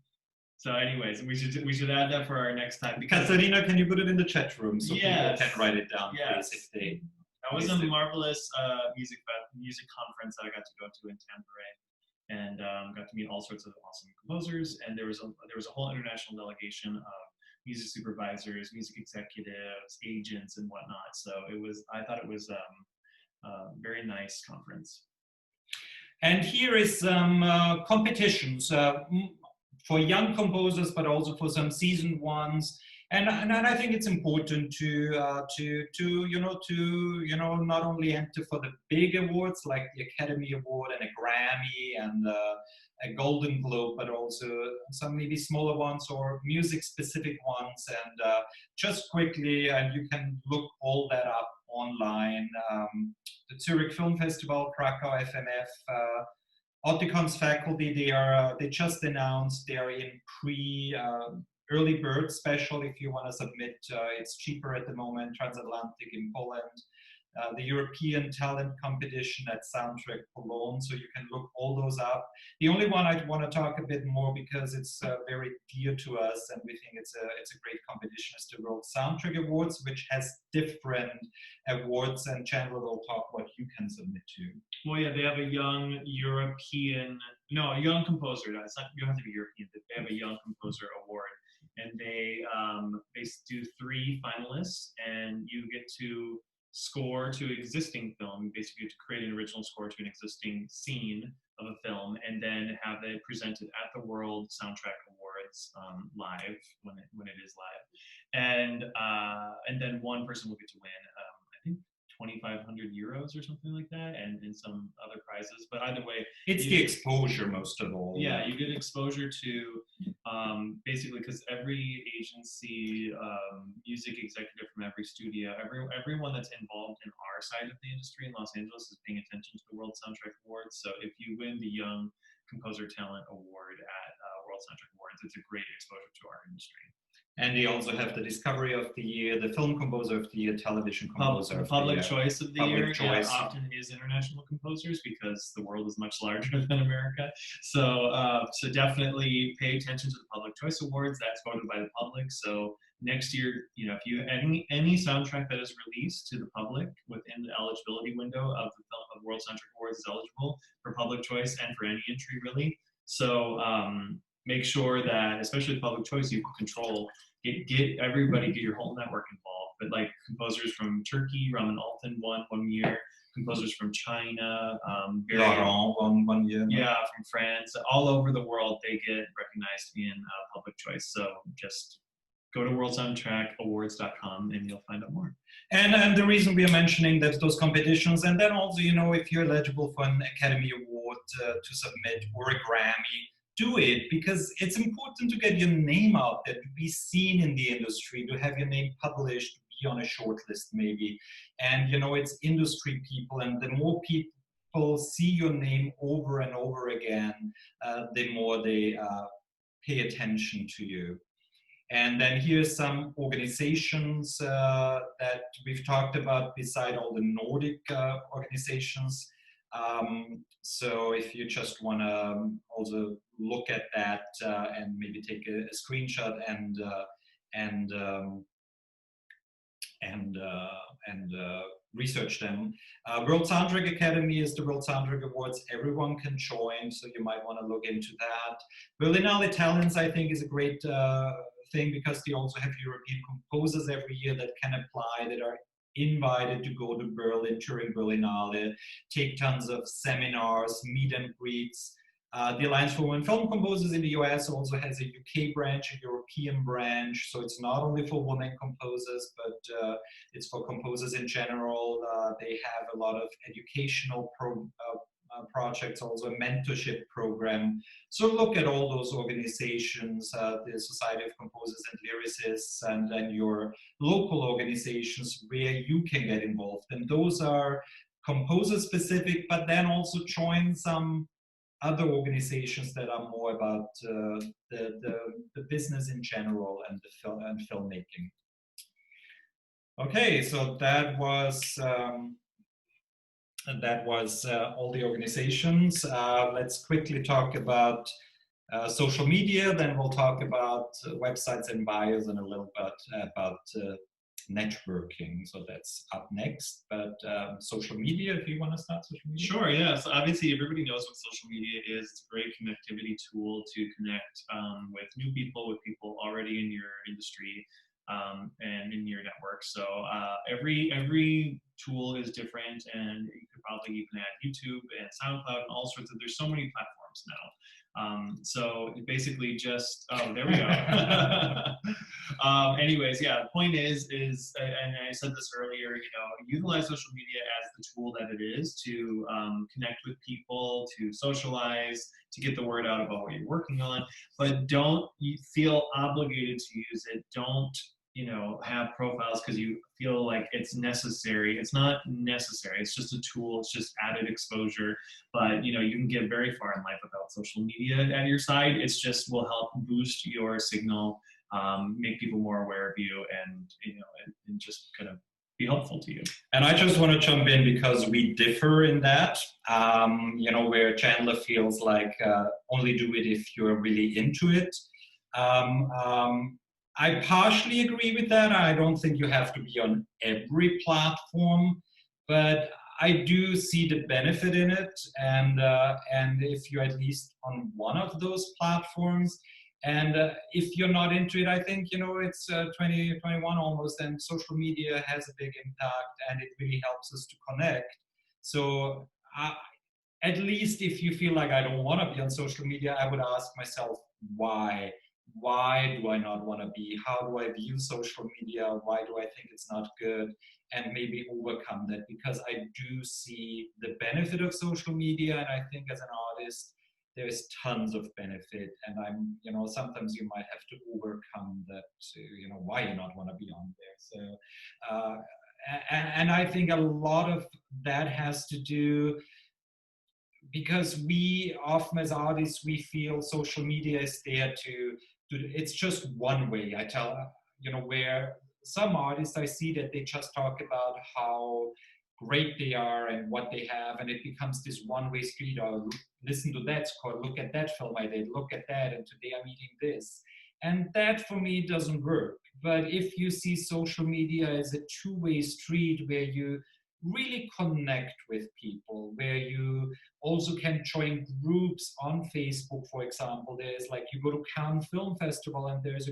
B: So anyways, we should add that for our next time.
A: Katarina, can you put it in the chat room so people can write it down,
B: yes.
A: please, if they...
B: That was a marvelous music conference that I got to go to in Tampere, and got to meet all sorts of awesome composers. And there was a whole international delegation of music supervisors, music executives, agents, and whatnot. So I thought it was a very nice conference.
A: And here is some competitions for young composers, but also for some seasoned ones. And I think it's important to not only enter for the big awards like the Academy Award and a Grammy and a Golden Globe, but also some maybe smaller ones or music-specific ones. And just quickly, and you can look all that up online. The Zurich Film Festival, Krakow FMF, Oticon's faculty, they just announced they are in early bird special. If you want to submit, it's cheaper at the moment. Transatlantic in Poland, the European talent competition at Soundtrack Cologne. So you can look all those up. The only one I want to talk a bit more because it's very dear to us and we think it's a great competition is the World Soundtrack Awards, which has different awards. And Chandler will talk what you can submit to.
B: Well, yeah, they have a young a young composer. It's not, you don't have to be European. But they have a young composer award. And they do 3 finalists, and you get to score to existing film. You basically get to create an original score to an existing scene of a film, and then have it presented at the World Soundtrack Awards live when it is live. And then one person will get to win, I think, 2,500 euros or something like that, and some other prizes. But either way,
A: it's the exposure most of all.
B: Yeah, you get exposure to basically, because every agency, music executive from every studio, everyone that's involved in our side of the industry in Los Angeles is paying attention to the World Soundtrack Awards. So if you win the Young Composer Talent Award at World Soundtrack Awards, it's a great exposure to our industry.
A: And they also have the Discovery of the Year, the Film Composer of the Year, Television Composer of the Year.
B: Public Choice of the Year often is international composers because the world is much larger than America. So definitely pay attention to the Public Choice Awards. That's voted by the public. So next year, if you any soundtrack that is released to the public within the eligibility window of the World Soundtrack Awards is eligible for Public Choice and for any entry really. So make sure that, especially with Public Choice, you can control. Get your whole network involved. But like composers from Turkey, Raman Altan won 1 year. Composers from China,
A: Laurent won 1 year.
B: Yeah, from France, all over the world, they get recognized in Public Choice. So just go to worldsoundtrackawards.com and you'll find out more.
A: And the reason we are mentioning those competitions, and then also, if you're eligible for an Academy Award to submit or a Grammy, do it, because it's important to get your name out there, to be seen in the industry, to have your name published, to be on a short list maybe. And it's industry people, and the more people see your name over and over again, the more they pay attention to you. And then here's some organizations that we've talked about beside all the Nordic organizations. So if you just want to also look at that and maybe take a screenshot and research them. World Soundtrack Academy is the World Soundtrack Awards. Everyone can join, so you might want to look into that. Berlinale Talents, I think, is a great thing because they also have European composers every year that can apply, that are invited to go to Berlin during Berlinale, take tons of seminars, meet and greets. The Alliance for Women Film Composers in the US also has a UK branch, a European branch. So it's not only for women composers, but it's for composers in general. They have a lot of educational projects, also a mentorship program. So look at all those organizations, the Society of Composers and Lyricists, and then your local organizations where you can get involved. And those are composer specific, but then also join some other organizations that are more about the business in general and the film and filmmaking. Okay, so that was all the organizations. Let's quickly talk about social media, then we'll talk about websites and bios and a little bit about networking. So that's up next. But social media, if you want to start social media.
B: Sure, yeah. So obviously everybody knows what social media is. It's a great connectivity tool to connect with new people, with people already in your industry and in your network. So every tool is different, and you could probably even add YouTube and SoundCloud and all sorts of, there's so many platforms now. So basically just, oh, there we go. Anyways, yeah, the point is, and I said this earlier, you know, utilize social media as the tool that it is to connect with people, to socialize, to get the word out about what you're working on, but don't feel obligated to use it. Don't, you know, have profiles because you feel like it's necessary. It's not necessary. It's just a tool. It's just added exposure. But, you know, you can get very far in life without social media at your side. It's just will help boost your signal, make people more aware of you, and, you know, and just kind of be helpful to you.
A: And I just want to jump in because we differ in that, you know, where Chandler feels like only do it if you're really into it. I partially agree with that. I don't think you have to be on every platform, but I do see the benefit in it. And if you're at least on one of those platforms, and if you're not into it, I think, you know, it's 2021 almost, and social media has a big impact, and it really helps us to connect. So at least if you feel like I don't want to be on social media, I would ask myself, why? Why do I not want to be? How do I view social media? Why do I think it's not good? And maybe overcome that, because I do see the benefit of social media, and I think as an artist, there's tons of benefit. And I'm, you know, sometimes you might have to overcome that, you know, why you not want to be on there. So, and I think a lot of that has to do because we often as artists, we feel social media is there to it's just one way. I tell, you know, where some artists I see that they just talk about how great they are and what they have, and it becomes this one-way street. Or listen to that score, look at that film I did, look at that, and today I'm eating this. And that for me doesn't work. But if you see social media as a two-way street where you really connect with people, where you also can join groups on Facebook, for example. There's like, you go to Cannes Film Festival and there's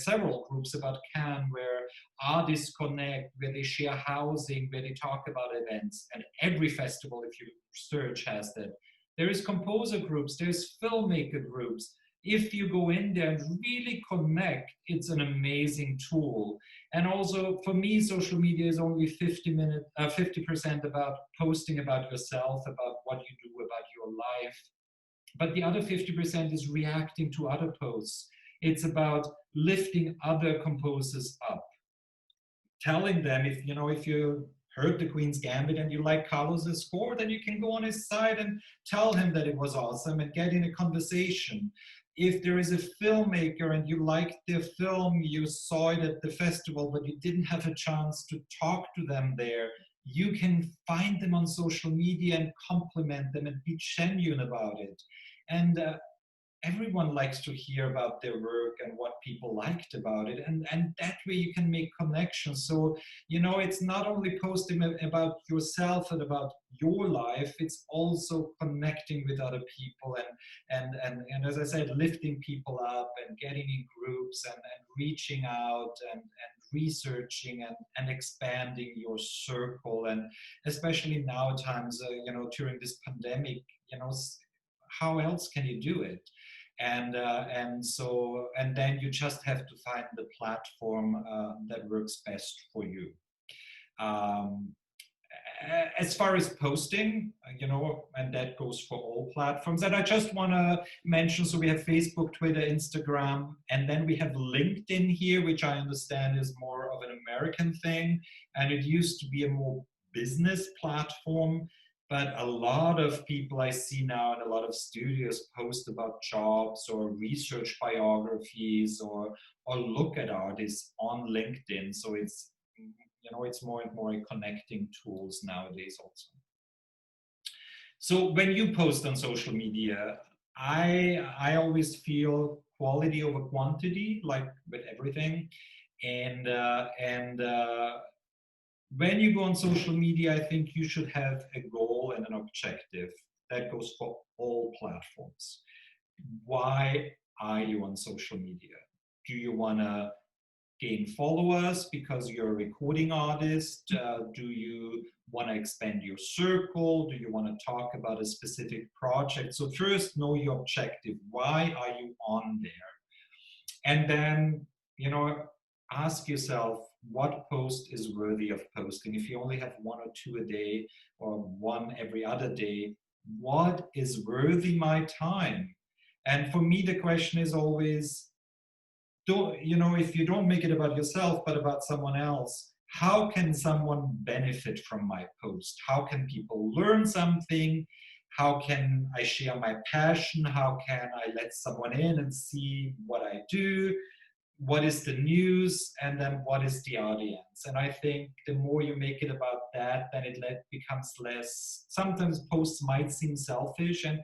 A: several groups about Cannes where artists connect, where they share housing, where they talk about events. And every festival, if you search, has that. There is composer groups, there's filmmaker groups. If you go in there and really connect, it's an amazing tool. And also for me, social media is only 50% about posting about yourself, about what you do, about your life. But the other 50% is reacting to other posts. It's about lifting other composers up, telling them, if you heard the Queen's Gambit and you like Carlos's score, then you can go on his site and tell him that it was awesome and get in a conversation. If there is a filmmaker and you liked their film, you saw it at the festival, but you didn't have a chance to talk to them there, you can find them on social media and compliment them and be genuine about it. And everyone likes to hear about their work and what people liked about it, and that way you can make connections. So it's not only posting about yourself and about your life, it's also connecting with other people, and as I said, lifting people up and getting in groups and reaching out and researching and expanding your circle. And especially now times, during this pandemic, how else can you do it? And then you just have to find the platform that works best for you. As far as posting, and that goes for all platforms. And I just want to mention, so we have Facebook, Twitter, Instagram, and then we have LinkedIn here, which I understand is more of an American thing. And it used to be a more business platform. But a lot of people I see now and a lot of studios post about jobs or research biographies or look at artists on LinkedIn. So it's more and more a connecting tools nowadays also. So when you post on social media, I always feel quality over quantity, like with everything. And when you go on social media, I think you should have a goal and an objective. That goes for all platforms. Why are you on social media? Do you want to gain followers because you're a recording artist? Do you want to expand your circle? Do you want to talk about a specific project? So first, know your objective. Why are you on there? And then, ask yourself, what post is worthy of posting? If you only have one or two a day or one every other day, what is worthy my time? And for me, the question is always, if you don't make it about yourself, but about someone else, how can someone benefit from my post? How can people learn something? How can I share my passion? How can I let someone in and see what I do? What is the news? And then what is the audience? And I think the more you make it about that, then it becomes less. Sometimes posts might seem selfish, and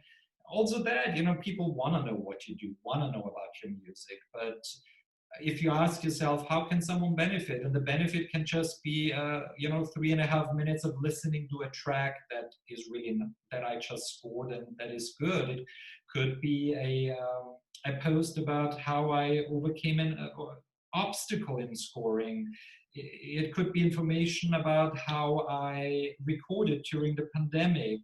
A: also that, people want to know what you do, want to know about your music. But if you ask yourself, how can someone benefit? And the benefit can just be, 3.5 minutes of listening to a track that is really, that I just scored and that is good. It could be a post about how I overcame an obstacle in scoring. It could be information about how I recorded during the pandemic.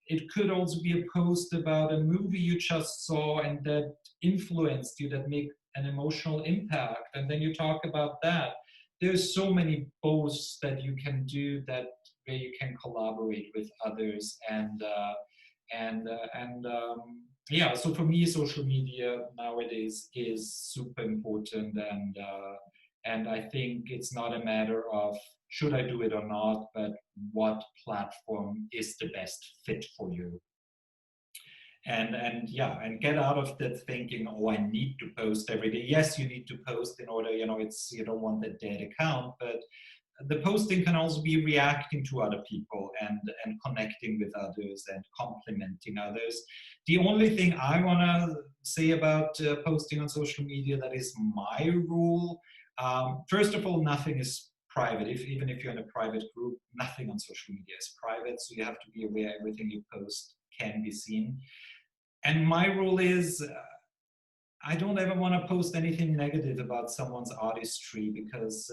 A: It could also be a post about a movie you just saw and that influenced you, that made an emotional impact, and then you talk about that. There's so many posts that you can do that where you can collaborate with others, yeah. So for me, social media nowadays is super important, and I think it's not a matter of should I do it or not, but what platform is the best fit for you. And get out of that thinking, oh, I need to post every day. Yes, you need to post in order, you don't want that dead account, but the posting can also be reacting to other people and connecting with others and complimenting others. The only thing I want to say about posting on social media, that is my rule. First of all, nothing is private. Even if you're in a private group, nothing on social media is private. So you have to be aware everything you post can be seen. And my rule is, I don't ever want to post anything negative about someone's artistry because,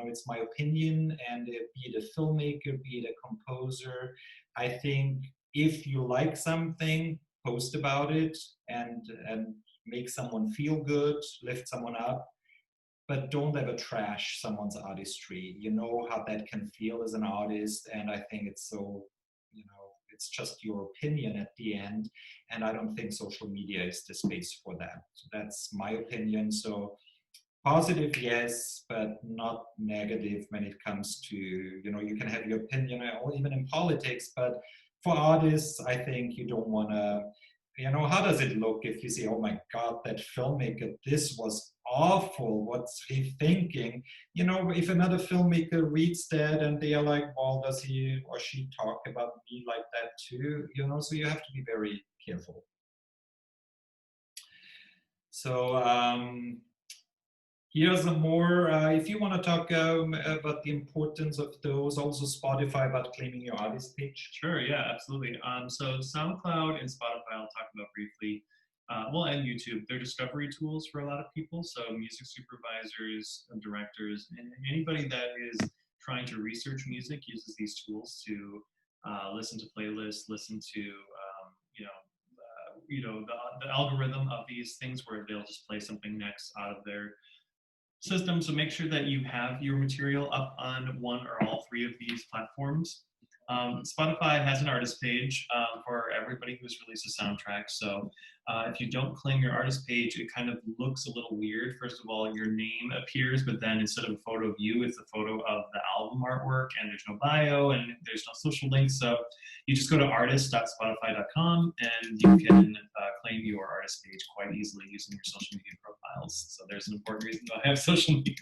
A: it's my opinion, and be it a filmmaker, be it a composer. I think if you like something, post about it and make someone feel good, lift someone up, but don't ever trash someone's artistry. You know how that can feel as an artist, and I think it's so, it's just your opinion at the end, and I don't think social media is the space for that. So that's my opinion. So positive, yes, but not negative when it comes to, you can have your opinion, or even in politics, but for artists, I think you don't want to, how does it look if you say, oh my God, that filmmaker, this was awful, what's he thinking? If another filmmaker reads that and they are like, well, does he or she talk about me like that too? So you have to be very careful. So here's a more, if you want to talk about the importance of those, also Spotify about claiming your artist page.
B: Sure, yeah, absolutely. So SoundCloud and Spotify I'll talk about briefly. Well, and YouTube, they're discovery tools for a lot of people. So music supervisors, directors, and anybody that is trying to research music uses these tools to listen to playlists, listen to the algorithm of these things where they'll just play something next out of their system. So make sure that you have your material up on one or all three of these platforms. Spotify has an artist page for everybody who's released a soundtrack. So if you don't claim your artist page, it kind of looks a little weird. First of all, your name appears, but then instead of a photo of you, it's a photo of the album artwork, and there's no bio and there's no social links. So you just go to artist.spotify.com and you can claim your artist page quite easily using your social media profiles. So there's an important reason to have social media.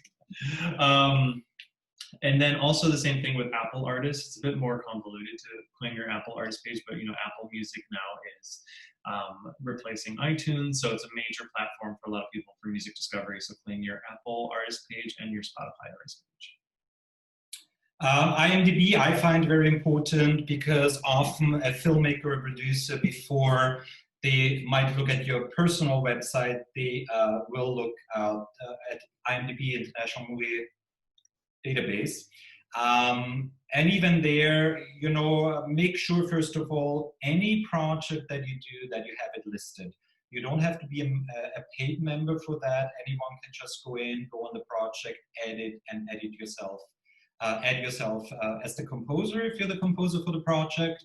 B: And then also the same thing with Apple Artists. It's a bit more convoluted to claim your Apple Artist page, but Apple Music now is replacing iTunes, so it's a major platform for a lot of people for music discovery. So claim your Apple Artist page and your Spotify Artist page.
A: IMDb I find very important because often a filmmaker or producer, before they might look at your personal website, they will look at IMDb, International Movie Database. And even there, make sure, first of all, any project that you do, that you have it listed. You don't have to be a paid member for that. Anyone can just go in, go on the project, edit yourself. Add yourself as the composer, if you're the composer for the project.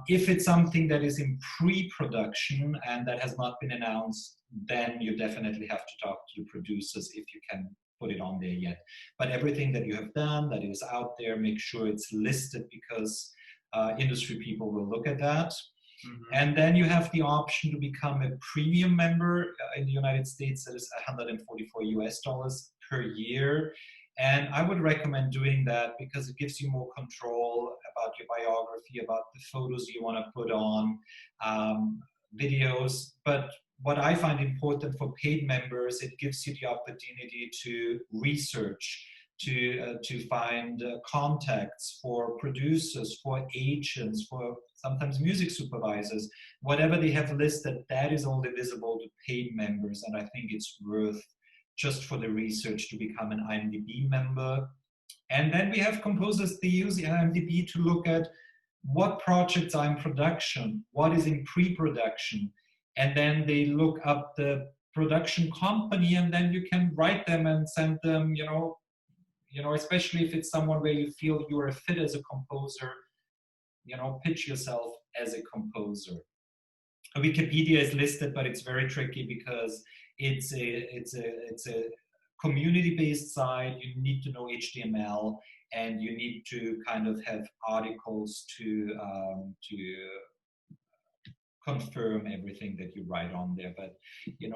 A: If it's something that is in pre-production and that has not been announced, then you definitely have to talk to the producers if you can put it on there yet. But everything that you have done, that is out there, make sure it's listed, because industry people will look at that. Mm-hmm. And then you have the option to become a premium member. In the United States, that is $144 US per year. And I would recommend doing that because it gives you more control about your biography, about the photos you want to put on, videos. But what I find important for paid members, it gives you the opportunity to research, to find contacts for producers, for agents, for sometimes music supervisors. Whatever they have listed, that is only visible to paid members. And I think it's worth, just for the research, to become an IMDb member. And then we have composers, they use the IMDb to look at what projects are in production, what is in pre-production. And then they look up the production company, and then you can write them and send them, especially if it's someone where you feel you're a fit as a composer, pitch yourself as a composer. Wikipedia is listed, but it's very tricky because it's a community-based site. You need to know HTML, and you need to kind of have articles to confirm everything that you write on there. But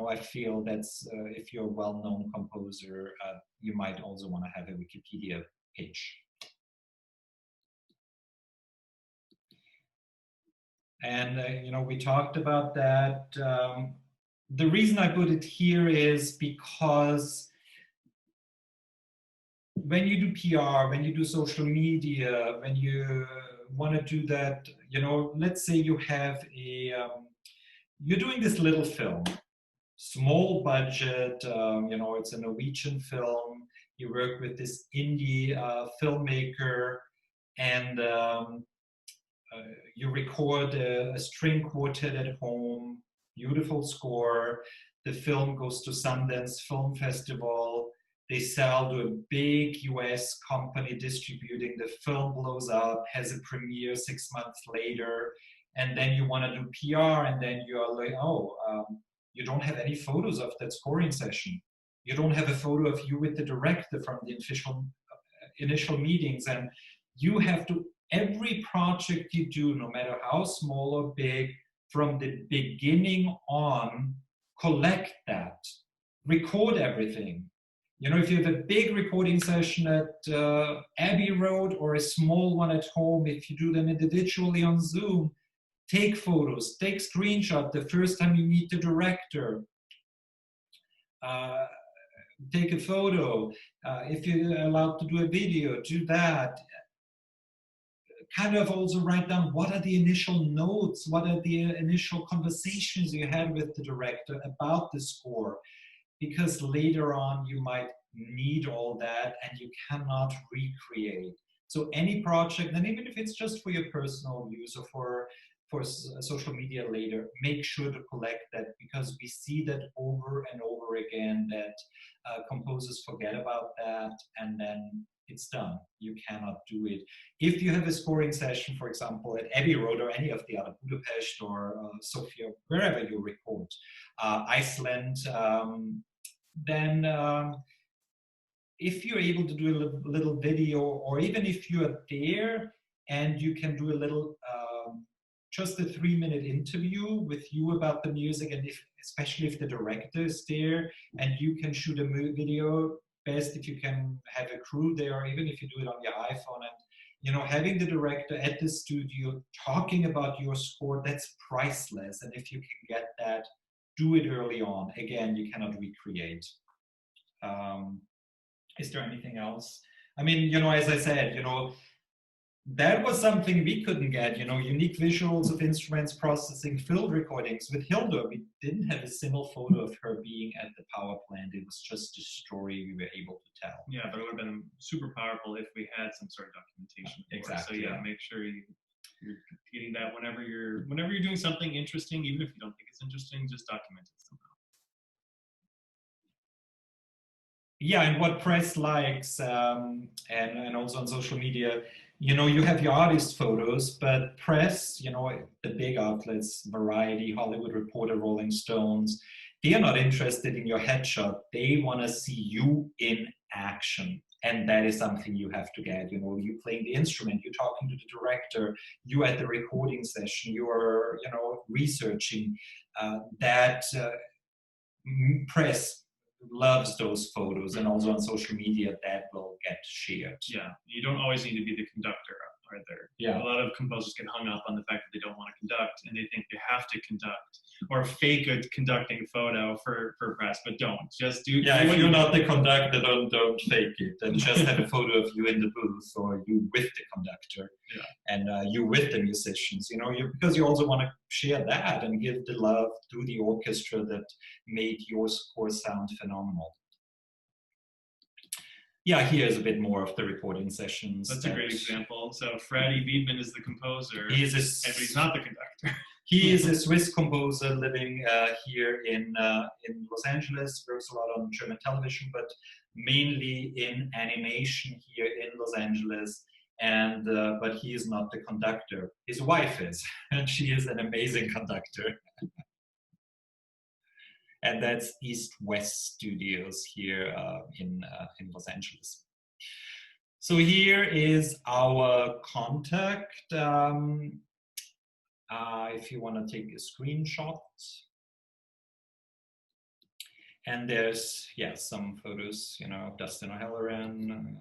A: I feel that's if you're a well-known composer, you might also want to have a Wikipedia page. And we talked about that. The reason I put it here is because when you do PR, when you do social media, when you want to do that, let's say you have you're doing this little film, small budget, it's a Norwegian film. You work with this indie filmmaker, and you record a string quartet at home, beautiful score. The film goes to Sundance Film Festival. They sell to a big US company distributing. The film blows up, has a premiere 6 months later, and then you want to do PR, and then you're like, you don't have any photos of that scoring session. You don't have a photo of you with the director from the initial meetings, and you have to, every project you do, no matter how small or big, from the beginning on, collect that, record everything. If you have a big recording session at Abbey Road or a small one at home, if you do them individually on Zoom, take photos, take screenshots the first time you meet the director. take a photo. If you're allowed to do a video, do that. Kind of also write down what are the initial notes, what are the initial conversations you had with the director about the score, because later on you might need all that and you cannot recreate. So any project, and even if it's just for your personal use or for social media later, make sure to collect that, because we see that over and over again that composers forget about that and then it's done. You cannot do it. If you have a scoring session, for example, at Abbey Road or any of the other, Budapest or Sofia, wherever you record, Iceland, then if you're able to do a little video, or even if you are there and you can do a little, just a 3-minute interview with you about the music, and especially if the director is there and you can shoot a video, best if you can have a crew there, or even if you do it on your iPhone, and having the director at the studio talking about your score, that's priceless. And if you can get that, do it early on. Again, you cannot recreate. Is there anything else? I mean, as I said, that was something we couldn't get, unique visuals of instruments processing field recordings. With Hilda, we didn't have a single photo of her being at the power plant. It was just a story we were able to tell.
B: Yeah, but it would have been super powerful if we had some sort of documentation.
A: Exactly.
B: So yeah, make sure you're getting that whenever you're doing something interesting, even if you don't think it's interesting, just document it somehow.
A: Yeah, and what press likes, and also on social media, you have your artist photos, but press, the big outlets, Variety, Hollywood Reporter, Rolling Stones, they are not interested in your headshot. They want to see you in action. And that is something you have to get. You playing the instrument, you're talking to the director, you at the recording session, you are, researching. That press loves those photos, and also on social media that will get shared.
B: Yeah, you don't always need to be the conductor either.
A: Yeah.
B: A lot of composers get hung up on the fact that they don't want to conduct, and they think they have to conduct or fake a conducting photo for press, but don't. Just do.
A: Yeah, if you're not the conductor, don't fake it, and just have a photo of you in the booth, or you with the conductor, and you with the musicians. Because you also want to share that and give the love to the orchestra that made your score sound phenomenal. Yeah, here's a bit more of the recording sessions.
B: That's a great example. So Freddie Wiedmann is the composer,
A: and
B: he's not the conductor.
A: He is a Swiss composer living here in Los Angeles, works a lot on German television, but mainly in animation here in Los Angeles. And but he is not the conductor. His wife is, and she is an amazing conductor. And that's East West Studios here in Los Angeles. So here is our contact. If you want to take a screenshot. And there's, some photos, of Dustin O'Halloran,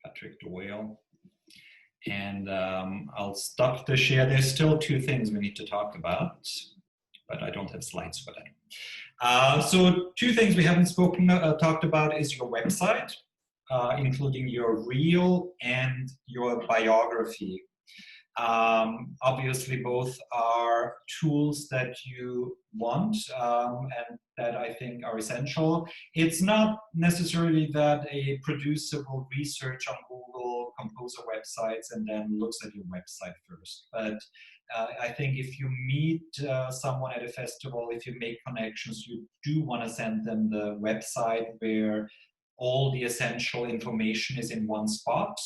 A: Patrick Doyle. And I'll stop the share. There's still 2 things we need to talk about, but I don't have slides for that. So 2 things we haven't talked about is your website, including your reel and your biography. Obviously, both are tools that you want and that I think are essential. It's not necessarily that a producer will research on Google composer websites and then looks at your website first. But I think if you meet someone at a festival, if you make connections, you do want to send them the website where all the essential information is in one spot.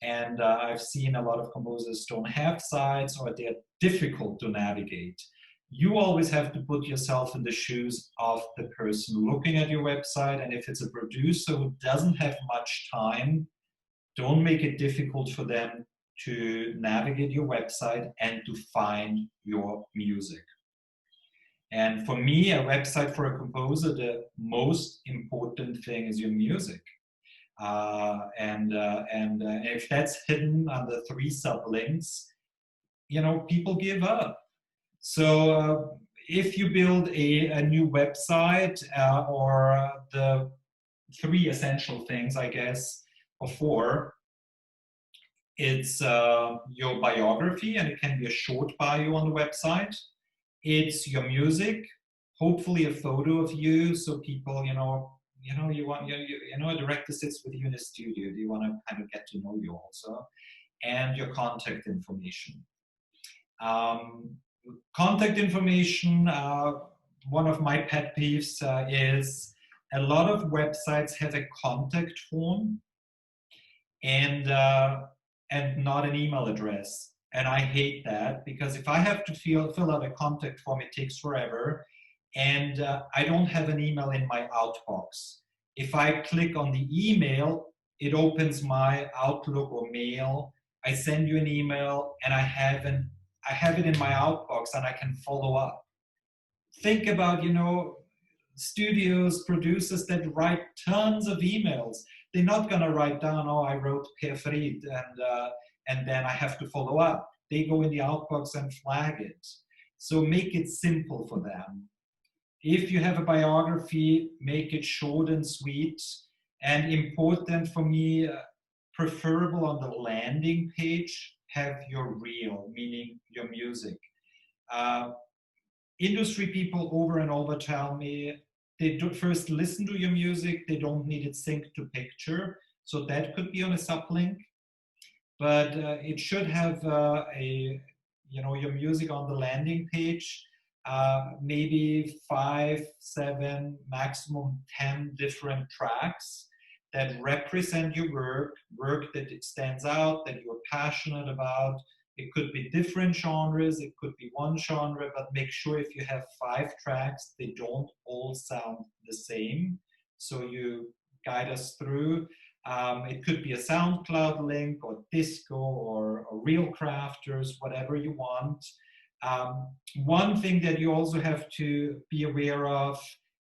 A: And I've seen a lot of composers don't have sites, or they're difficult to navigate. You always have to put yourself in the shoes of the person looking at your website. And if it's a producer who doesn't have much time, don't make it difficult for them to navigate your website and to find your music. And for me, a website for a composer, the most important thing is your music. And if that's hidden under 3 sublinks, people give up. So if you build a new website or the 3 essential things, I guess, or 4, it's your biography, and it can be a short bio on the website. It's your music, hopefully a photo of you, so people, you want, a director sits with you in the studio. You want to kind of get to know you also, and your contact information. Contact information, one of my pet peeves is a lot of websites have a contact form and not an email address. And I hate that, because if I have to fill out a contact form, it takes forever. And I don't have an email in my outbox. If I click on the email, it opens my Outlook or mail. I send you an email, and I have it in my outbox, and I can follow up. Think about, studios, producers that write tons of emails. They're not going to write down, oh, I wrote Per Fried, and then I have to follow up. They go in the outbox and flag it. So make it simple for them. If you have a biography, make it short and sweet. And important for me, preferable on the landing page, have your reel, meaning your music. Industry people over and over tell me they do first listen to your music, they don't need it synced to picture. So that could be on a sublink. But it should have your music on the landing page, maybe 5, 7, maximum 10 different tracks that represent your work that it stands out, that you're passionate about. It could be different genres, it could be one genre, but make sure if you have 5 tracks, they don't all sound the same. So you guide us through. It could be a SoundCloud link or disco or Real Crafters, whatever you want. One thing that you also have to be aware of,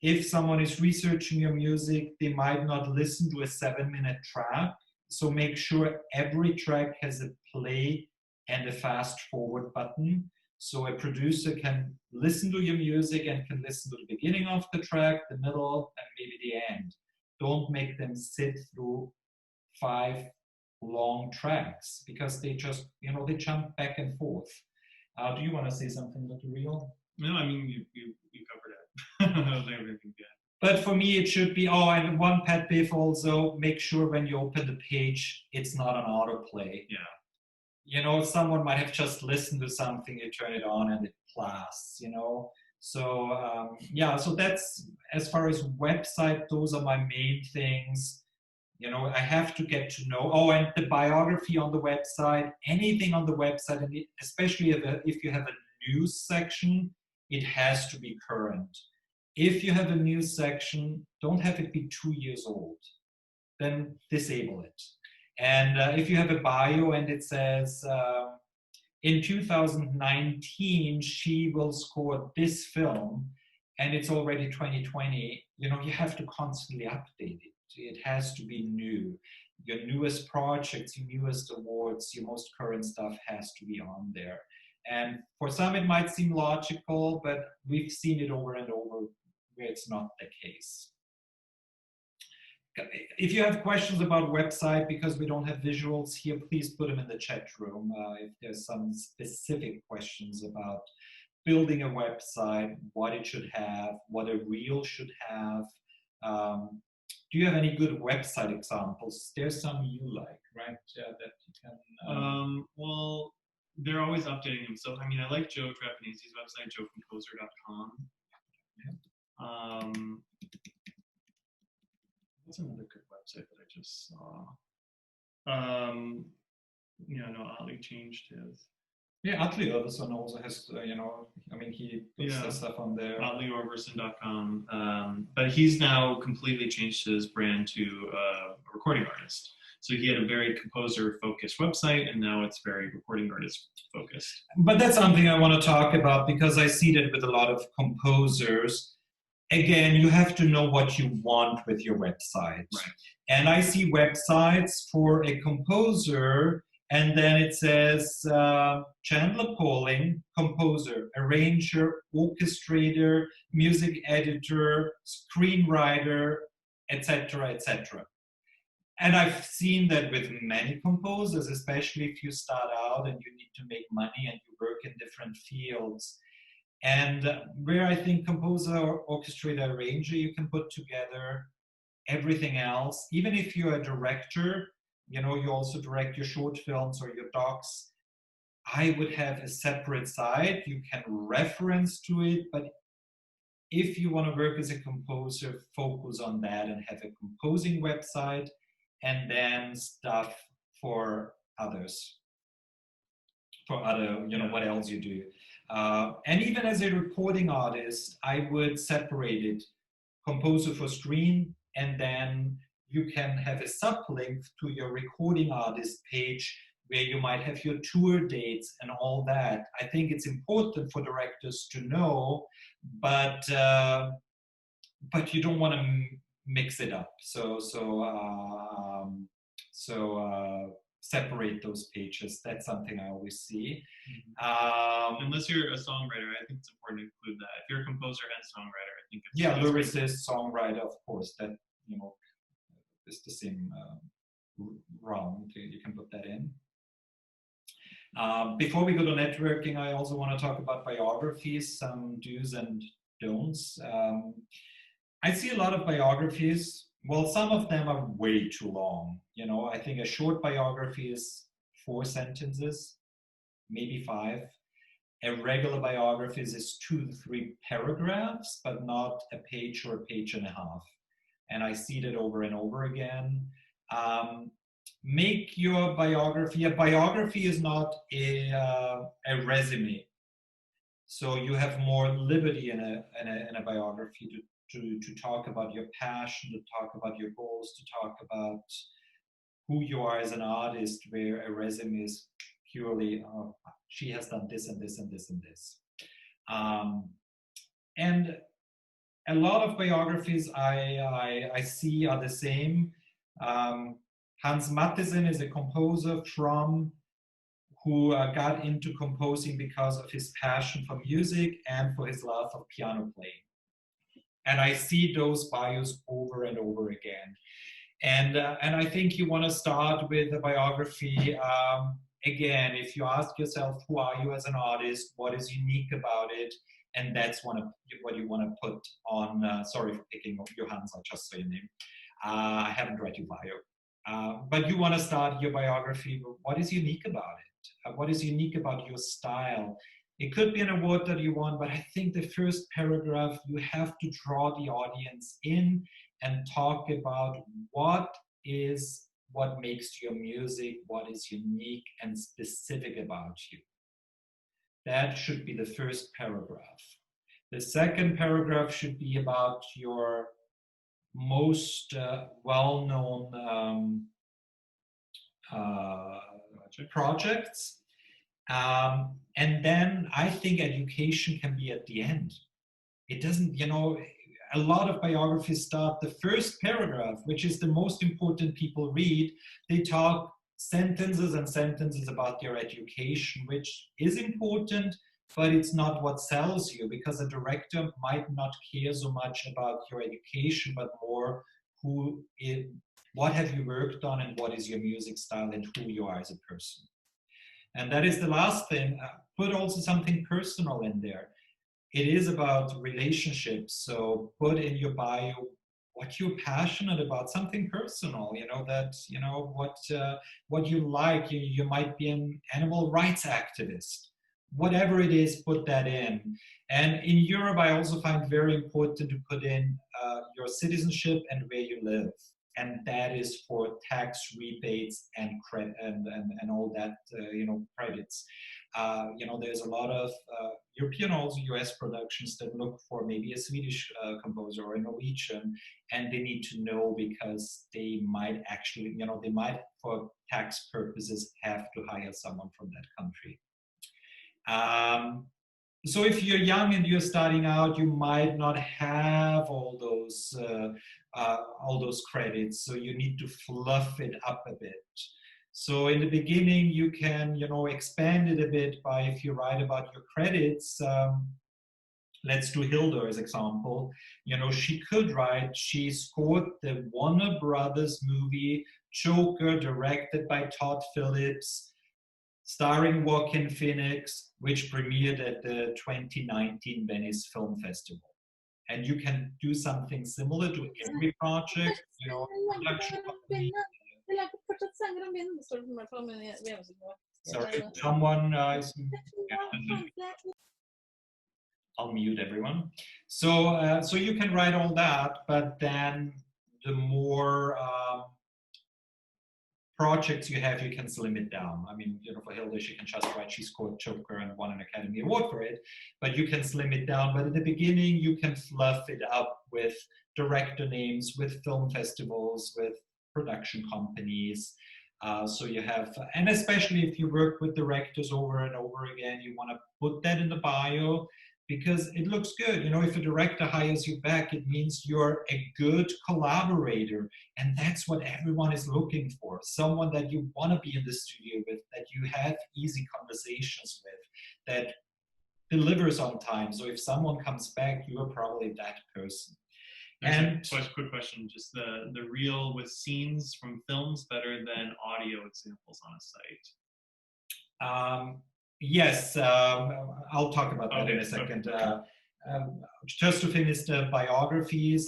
A: if someone is researching your music, they might not listen to a 7-minute track. So make sure every track has a play and a fast forward button. So a producer can listen to your music and can listen to the beginning of the track, the middle, and maybe the end. Don't make them sit through 5 long tracks, because they just, they jump back and forth. Do you want to say something about the reel?
B: No, I mean, you covered it. That was everything, yeah.
A: But for me, it should be, and one pet peeve also, make sure when you open the page, it's not an autoplay.
B: Yeah.
A: Someone might have just listened to something, you turn it on and it blasts, So, so that's, as far as website, those are my main things. I have to get to know, and the biography on the website, anything on the website, and especially if you have a news section, it has to be current. If you have a news section, don't have it be 2 years old. Then disable it. And if you have a bio and it says, in 2019, she will score this film, and it's already 2020, you have to constantly update it. It has to be new. Your newest projects, your newest awards, your most current stuff has to be on there. And for some, it might seem logical, but we've seen it over and over where it's not the case. If you have questions about website, because we don't have visuals here, please put them in the chat room. If there's some specific questions about building a website, what it should have, what a reel should have. Do you have any good website examples? There's some you like, right? That you can.
B: Well, they're always updating them. So, I like Joe Trepanese's website, joecomposer.com.
A: Yeah.
B: What's another good website that I just saw? Otley changed his.
A: Yeah, Otley also has, he puts the stuff on there.
B: OtleyOrverson.com. But he's now completely changed his brand to a recording artist. So he had a very composer-focused website, and now it's very recording artist-focused.
A: But that's something I want to talk about, because I see that with a lot of composers. Again, you have to know what you want with your website.
B: Right.
A: And I see websites for a composer, And then it says Chandler Pauling, composer, arranger, orchestrator, music editor, screenwriter, etc., etc. And I've seen that with many composers, especially if you start out and you need to make money and you work in different fields. And where I think composer, orchestrator, arranger, you can put together everything else. Even if you're a director, you know, you also direct your short films or your docs, I would have a separate site. You can reference to it, but if you want to work as a composer, focus on that and have a composing website and then stuff for others, for other, you know, what else you do. And even as a recording artist, I would separate it, composer for screen, and then you can have a sublink to your recording artist page where you might have your tour dates and all that. I think it's important for directors to know, but you don't want to mix it up. So separate those pages. That's something I always see.
B: Unless you're a songwriter, I think it's important to include that. If you're a composer and songwriter, I think it's
A: lyricist, songwriter, of course, that, you know, is the same realm. You can put that in. Before we go to networking, I also want to talk about biographies, some do's and don'ts. I see a lot of biographies. Well, some of them are way too long. You know, I think a short biography is 4 sentences, maybe 5. A regular biography is 2 to 3 paragraphs, but not a page or a page and a half. And I see that over and over again. Make your biography. A biography is not a resume. So you have more liberty in a biography to talk about your passion, to talk about your goals, to talk about who you are as an artist, where a resume is purely, she has done this and this and this and this. And a lot of biographies I see are the same. Hans Matthesen is a composer who got into composing because of his passion for music and for his love of piano playing. And I see those bios over and over again. And I think you want to start with a biography. Again, if you ask yourself, who are you as an artist? What is unique about it? And that's what you want to put on. Sorry for picking up your hands, I just saw your name. I haven't read your bio. But you want to start your biography with what is unique about it? What is unique about your style? It could be an award that you want, but I think the first paragraph, you have to draw the audience in and talk about what makes your music, what is unique and specific about you. That should be the first paragraph. The second paragraph should be about your most well-known projects. And then I think education can be at the end. It doesn't, you know, a lot of biographies start the first paragraph, which is the most important people read. They talk sentences and sentences about their education, which is important, but it's not what sells you, because a director might not care so much about your education, but more what have you worked on and what is your music style and who you are as a person. And that is the last thing. Put also something personal in there. It is about relationships. So put in your bio what you're passionate about, something personal, you know, that, you know, what you like. You might be an animal rights activist. Whatever it is, put that in. And in Europe, I also find very important to put in your citizenship and where you live. And that is for tax rebates and all that, you know, credits. You know, there's a lot of European, also US productions that look for maybe a Swedish composer or a Norwegian, and they need to know, because they might actually, you know, they might for tax purposes have to hire someone from that country. So if you're young and you're starting out, you might not have all those credits. So you need to fluff it up a bit. So in the beginning, you can, expand it a bit by, if you write about your credits, let's do Hilda as example. She could write, she scored the Warner Brothers movie Joker, directed by Todd Phillips, starring Joaquin Phoenix, which premiered at the 2019 Venice Film Festival. And you can do something similar to every project, production company. Sorry, someone is... I'll mute everyone. So you can write all that, but then the more projects you have, you can slim it down. I mean, for Hilda, she can just write, she scored Joker and won an Academy Award for it, but you can slim it down. But at the beginning, you can fluff it up with director names, with film festivals, with production companies. So you have, and especially if you work with directors over and over again, you want to put that in the bio, because it looks good. If a director hires you back, it means you're a good collaborator. And that's what everyone is looking for. Someone that you want to be in the studio with, that you have easy conversations with, that delivers on time. So if someone comes back, you are probably that person.
B: And quick question, just the reel with scenes from films better than audio examples on a site?
A: Yes, I'll talk about that in a second. Just to finish the biographies,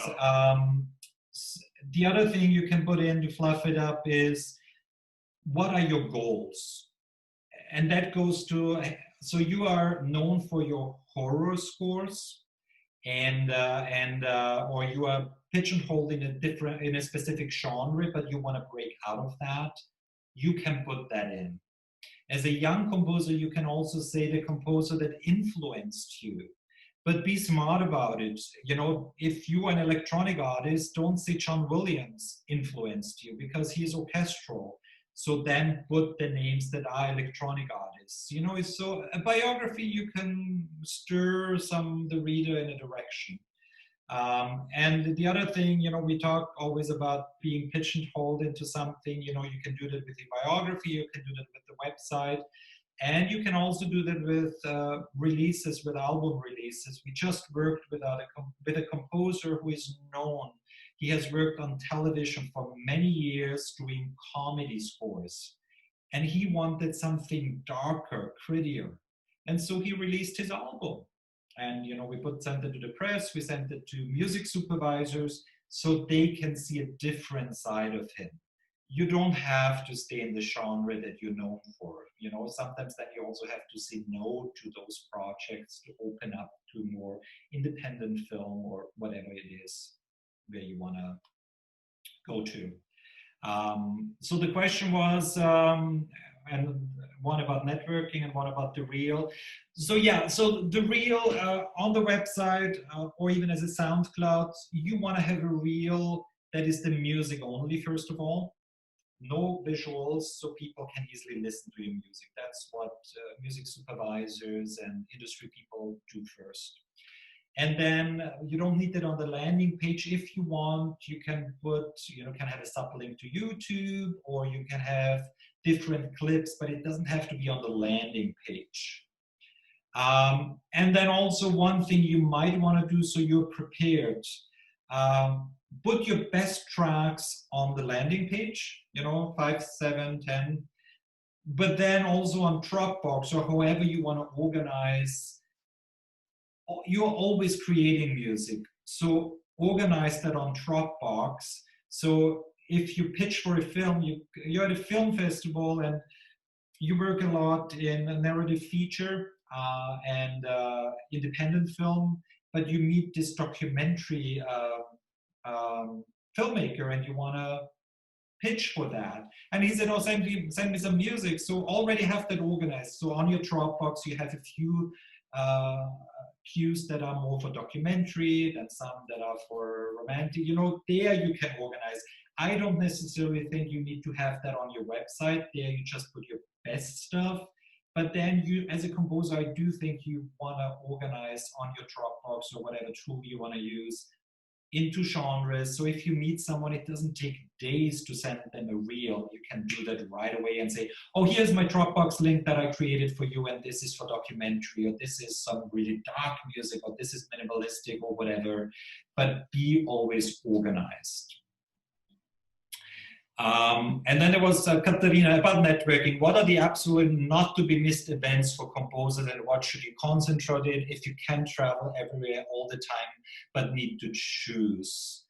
A: the other thing you can put in to fluff it up is, what are your goals? And that goes to, so you are known for your horror scores, or you are pigeonholed in a specific genre, but you want to break out of that. You can put that in. As a young composer, you can also say the composer that influenced you, but be smart about it. If you are an electronic artist, don't say John Williams influenced you, because he's orchestral. So then put the names that are electronic artists. So a biography, you can stir the reader in a direction. And the other thing, we talk always about being pigeonholed into something. You can do that with your biography, you can do that with the website, and you can also do that with releases, with album releases. We just worked with a composer who is known. He has worked on television for many years doing comedy scores, and he wanted something darker, grittier, and so he released his album. And we sent it to the press, we sent it to music supervisors, so they can see a different side of him. You don't have to stay in the genre that you're known for. Sometimes then you also have to say no to those projects to open up to more independent film or whatever it is where you want to go to. So the question was, and one about networking and one about the reel. So so the reel on the website or even as a SoundCloud, you want to have a reel that is the music only, first of all. No visuals, so people can easily listen to your music. That's what music supervisors and industry people do first. And then you don't need it on the landing page. If you want, you can can have a sublink to YouTube, or you can have different clips, but it doesn't have to be on the landing page. And then also one thing you might want to do so you're prepared. Put your best tracks on the landing page, 5, 7, 10, but then also on Dropbox or however you want to organize. You're always creating music, so organize that on Dropbox. So if you pitch for a film, you're at a film festival and you work a lot in a narrative feature and independent film, but you meet this documentary filmmaker and you want to pitch for that. And he said, oh, send me some music. So already have that organized. So on your Dropbox, you have a few cues that are more for documentary, then some that are for romantic. There you can organize. I don't necessarily think you need to have that on your website. There you just put your best stuff. But then you, as a composer, I do think you want to organize on your Dropbox or whatever tool you want to use into genres. So if you meet someone, it doesn't take days to send them a reel. You can do that right away and say, oh, here's my Dropbox link that I created for you, and this is for documentary, or this is some really dark music, or this is minimalistic, or whatever. But be always organized. And then there was Katarina about networking. What are the absolute not to be missed events for composers, and what should you concentrate in if you can travel everywhere all the time but need to choose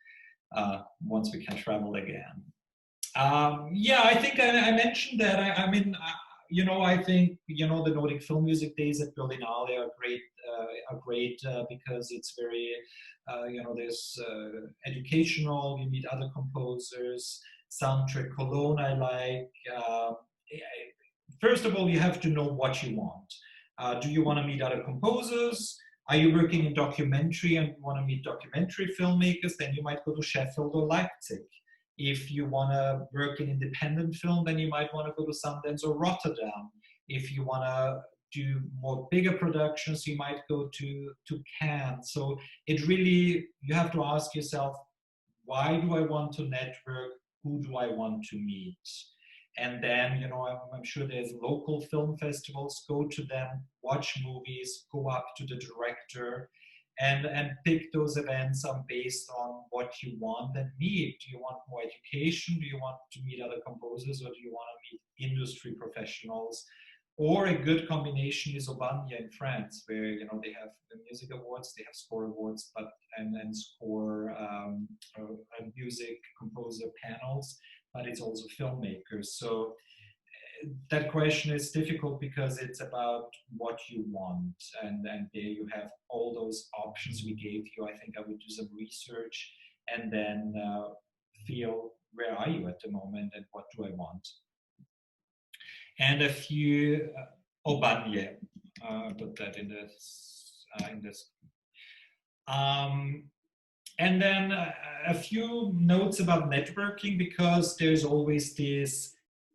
A: once we can travel again? Yeah, I think I mentioned that. I mean, you know, I think, you know, the Nordic Film Music Days at Berlinale are great because it's very, you know, there's educational, you meet other composers. Soundtrack Cologne I like. First of all, you have to know what you want. Do you want to meet other composers? Are you working in documentary and want to meet documentary filmmakers? Then you might go to Sheffield or Leipzig. If you want to work in independent film, then you might want to go to Sundance or Rotterdam. If you want to do more bigger productions, you might go to Cannes. So it really, you have to ask yourself, why do I want to network? Who do I want to meet? And then, you know, I'm sure there's local film festivals. Go to them, watch movies, go up to the director, and pick those events based on what you want and meet. Do you want more education? Do you want to meet other composers, or do you want to meet industry professionals? Or a good combination is Aubagne in France, where, you know, they have the music awards, they have score awards, but and score music composer panels, but it's also filmmakers. So that question is difficult because it's about what you want, and there you have all those options we gave you. I think I would do some research and then feel, where are you at the moment and what do I want? And a few Aubagne, put that in this. And then a few notes about networking, because there's always this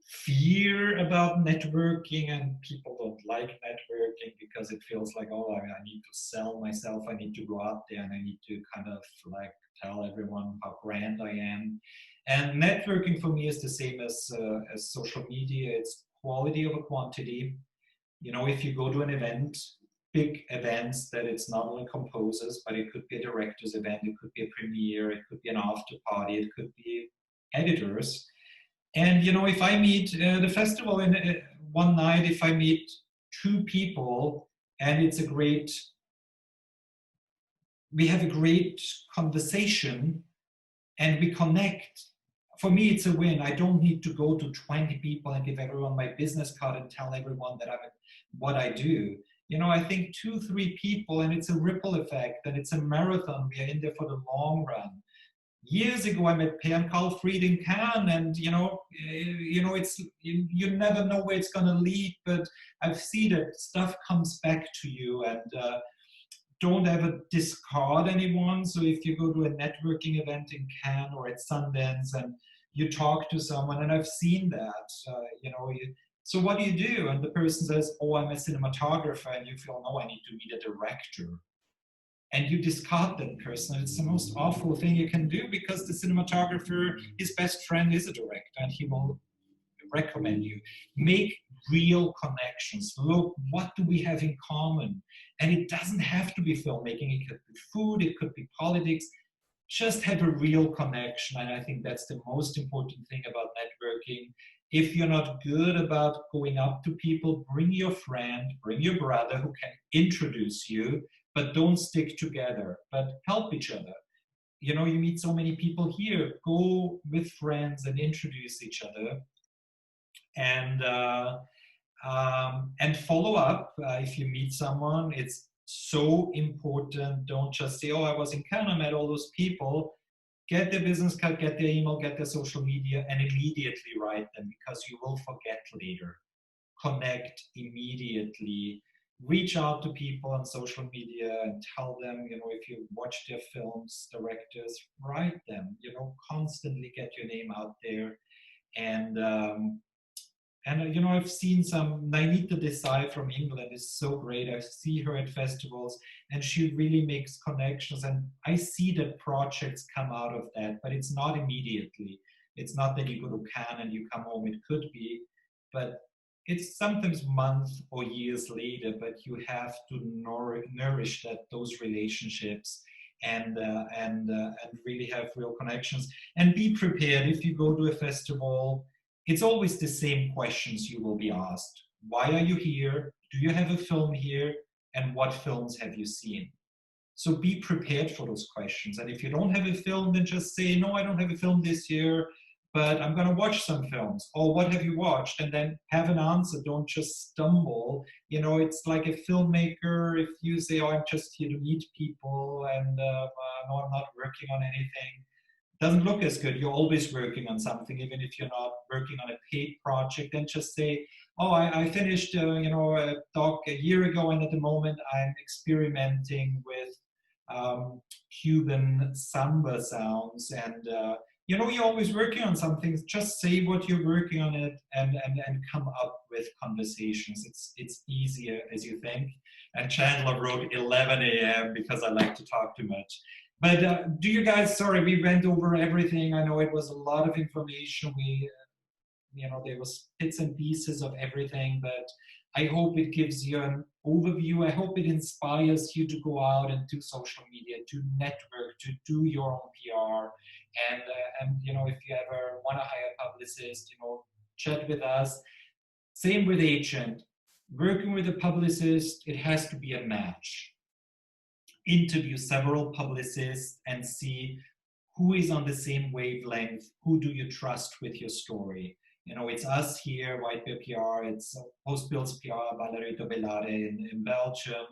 A: fear about networking, and people don't like networking because it feels like, oh, I need to sell myself, I need to go out there and I need to kind of like tell everyone how grand I am. And networking for me is the same as social media. It's quality over quantity. You know, if you go to an event, big events, that it's not only composers, but it could be a director's event, it could be a premiere, it could be an after party, it could be editors. And, you know, if I meet the festival in one night, if I meet 2 people and it's we have a great conversation and we connect, for me, it's a win. I don't need to go to 20 people and give everyone my business card and tell everyone that what I do. You know, I think 2-3 people, and it's a ripple effect, and it's a marathon. We are in there for the long run. Years ago, I met Per and Carl Fried in Cannes, and you know, it's you never know where it's going to lead, but I've seen that stuff comes back to you, and don't ever discard anyone. So if you go to a networking event in Cannes or at Sundance and you talk to someone, and I've seen that, you know, so what do? And the person says, oh, I'm a cinematographer, and you feel, no, I need to meet a director. And you discard that person. It's the most awful thing you can do, because the cinematographer, his best friend is a director, and he will recommend you. Make real connections. Look, what do we have in common? And it doesn't have to be filmmaking. It could be food, it could be politics. Just have a real connection. And I think that's the most important thing about networking. If you're not good about going up to people, bring your friend, bring your brother who can introduce you, but don't stick together, but help each other. You know, you meet so many people here. Go with friends and introduce each other. And follow up if you meet someone. It's so important. Don't just say, oh, I was in Cannes, I met all those people. Get their business card, get their email, get their social media, and immediately write them, because you will forget later. Connect immediately. Reach out to people on social media and tell them, you know, if you watch their films, directors, write them, you know, constantly get your name out there. And And you know, I've seen some, Nainita Desai from England is so great. I see her at festivals and she really makes connections, and I see that projects come out of that, but it's not immediately. It's not that you go to Cannes and you come home, it could be, but it's sometimes months or years later, but you have to nourish those relationships and really have real connections and be prepared. If you go to a festival, it's always the same questions you will be asked. Why are you here? Do you have a film here? And what films have you seen? So be prepared for those questions. And if you don't have a film, then just say, no, I don't have a film this year, but I'm going to watch some films. Or what have you watched? And then have an answer. Don't just stumble. You know, it's like a filmmaker. If you say, oh, I'm just here to meet people and no, I'm not working on anything, doesn't look as good. You're always working on something, even if you're not working on a paid project. And just say, oh, I finished, you know, a doc a year ago, and at the moment I'm experimenting with Cuban samba sounds. And you know, you're always working on something. Just say what you're working on it, and come up with conversations. It's easier as you think. And Chandler wrote 11 a.m. because I like to talk too much. But do you guys, sorry, we went over everything. I know it was a lot of information. We, you know, there was bits and pieces of everything, but I hope it gives you an overview. I hope it inspires you to go out and do social media, to network, to do your own PR. And you know, if you ever want to hire a publicist, you know, chat with us. Same with agent. Working with a publicist, it has to be a match. Interview several publicists and see who is on the same wavelength, who do you trust with your story. You know, it's us here, White Bear PR, it's Postbills PR, Valerie Dobelare in Belgium.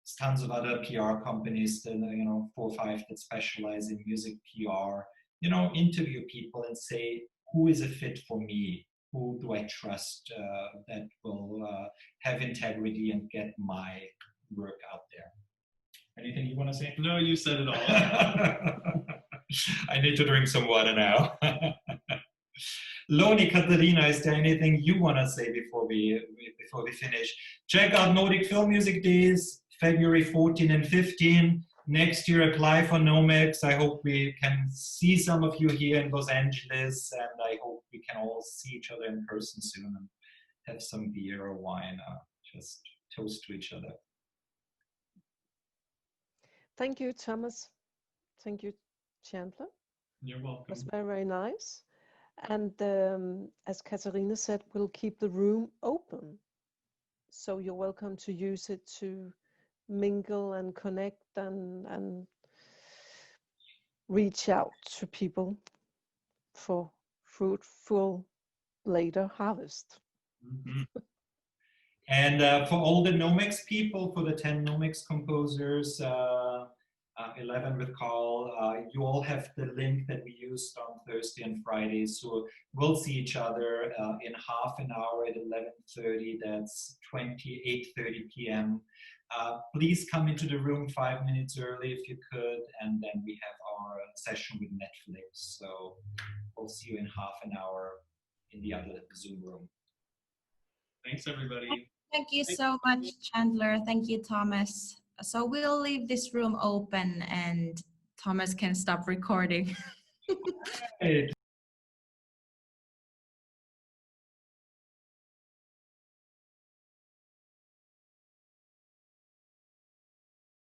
A: There's tons of other PR companies, that, you know, 4 or 5 that specialize in music PR. You know, interview people and say, who is a fit for me? Who do I trust that will have integrity and get my work out there? Anything you want to say?
B: No, you said it all.
A: I need to drink some water now. Loni, Katarina, is there anything you want to say before we finish? Check out Nordic Film Music Days, February 14 and 15. Next year, apply for NOMEX. I hope we can see some of you here in Los Angeles, and I hope we can all see each other in person soon and have some beer or wine, just toast to each other.
D: Thank you, Thomas. Thank you, Chandler.
B: You're welcome.
D: It was very, very nice. And as Katarina said, we'll keep the room open. So you're welcome to use it to mingle and connect and reach out to people for fruitful later harvest.
B: Mm-hmm.
A: And for all the NOMEX people, for the 10 NOMEX composers, 11 with Carl, you all have the link that we used on Thursday and Friday. So we'll see each other in half an hour at 11:30. That's 8:30 p.m. Please come into the room 5 minutes early if you could, and then we have our session with Netflix. So we'll see you in half an hour in the other Zoom room.
B: Thanks, everybody.
C: Thank you so much, Chandler. Thank you, Thomas. So we'll leave this room open and Thomas can stop recording.
A: Hey.